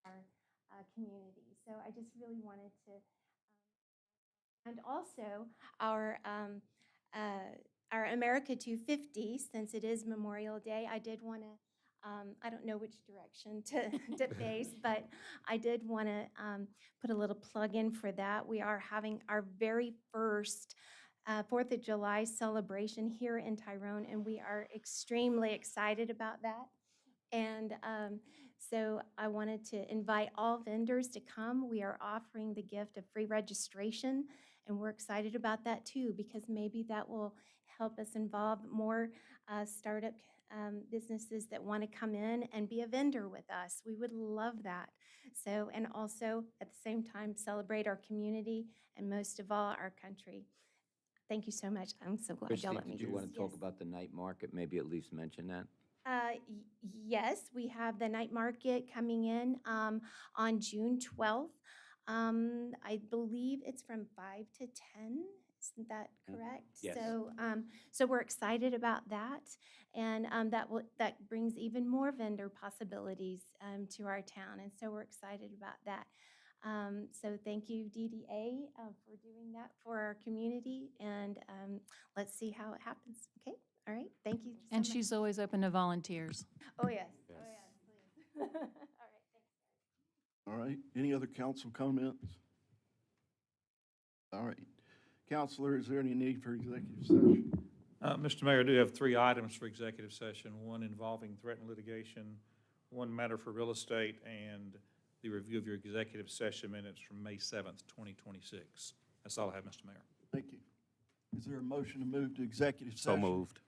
S9: to our community. So I just really wanted to, and also our America 250, since it is Memorial Day, I did want to. I don't know which direction to face, but I did want to put a little plug in for that. We are having our very first 4th of July celebration here in Tyrone, and we are extremely excited about that. And so I wanted to invite all vendors to come. We are offering the gift of free registration, and we're excited about that too, because maybe that will help us involve more startup businesses that want to come in and be a vendor with us. We would love that. So, and also at the same time, celebrate our community and most of all, our country. Thank you so much. I'm so glad y'all
S22: Christie,
S9: let me
S22: did you
S9: do
S22: want
S9: this.
S22: to talk about the night market? Maybe at least mention that?
S9: Yes, we have the night market coming in on June 12th. I believe it's from 5 to 10. Isn't that correct?
S22: Yes.
S9: So we're excited about that, and that brings even more vendor possibilities to our town, and so we're excited about that. So thank you, DDA, for doing that for our community, and let's see how it happens. Okay. All right, thank you so
S23: And
S9: much.
S23: she's always open to volunteers.
S9: Oh, yes. Oh, yes, please. All right, thanks.
S1: All right. Any other council comments? All right. Counselor, is there any need for executive session?
S15: Mr. Mayor, I do have 3 items for executive session, one involving threatened litigation, one matter for real estate, and the review of your executive session minutes from May 7th, 2026. That's all I have, Mr. Mayor.
S1: Thank you. Is there a motion to move to executive
S7: So
S1: session?
S7: moved.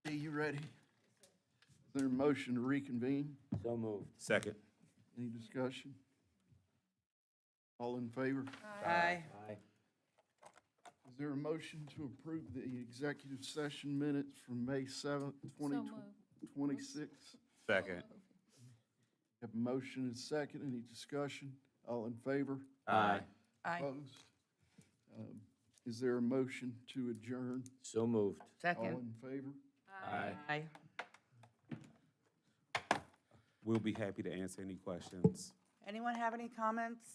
S1: Are you ready? Is there a motion to reconvene?
S22: So moved.
S7: Second.
S1: Any discussion? All in favor?
S19: Aye.
S22: Aye.
S1: Is there a motion to approve the executive session minutes from May 7th,
S23: So moved.
S1: 2026?
S7: Second.
S1: Have a motion and a second. Any discussion? All in favor?
S22: Aye.
S19: Aye.
S1: Opposed? Is there a motion to adjourn?
S22: So moved.
S1: All
S19: Second.
S1: in favor?
S22: Aye.
S19: Aye.
S7: We'll be happy to answer any questions.
S19: Anyone have any comments?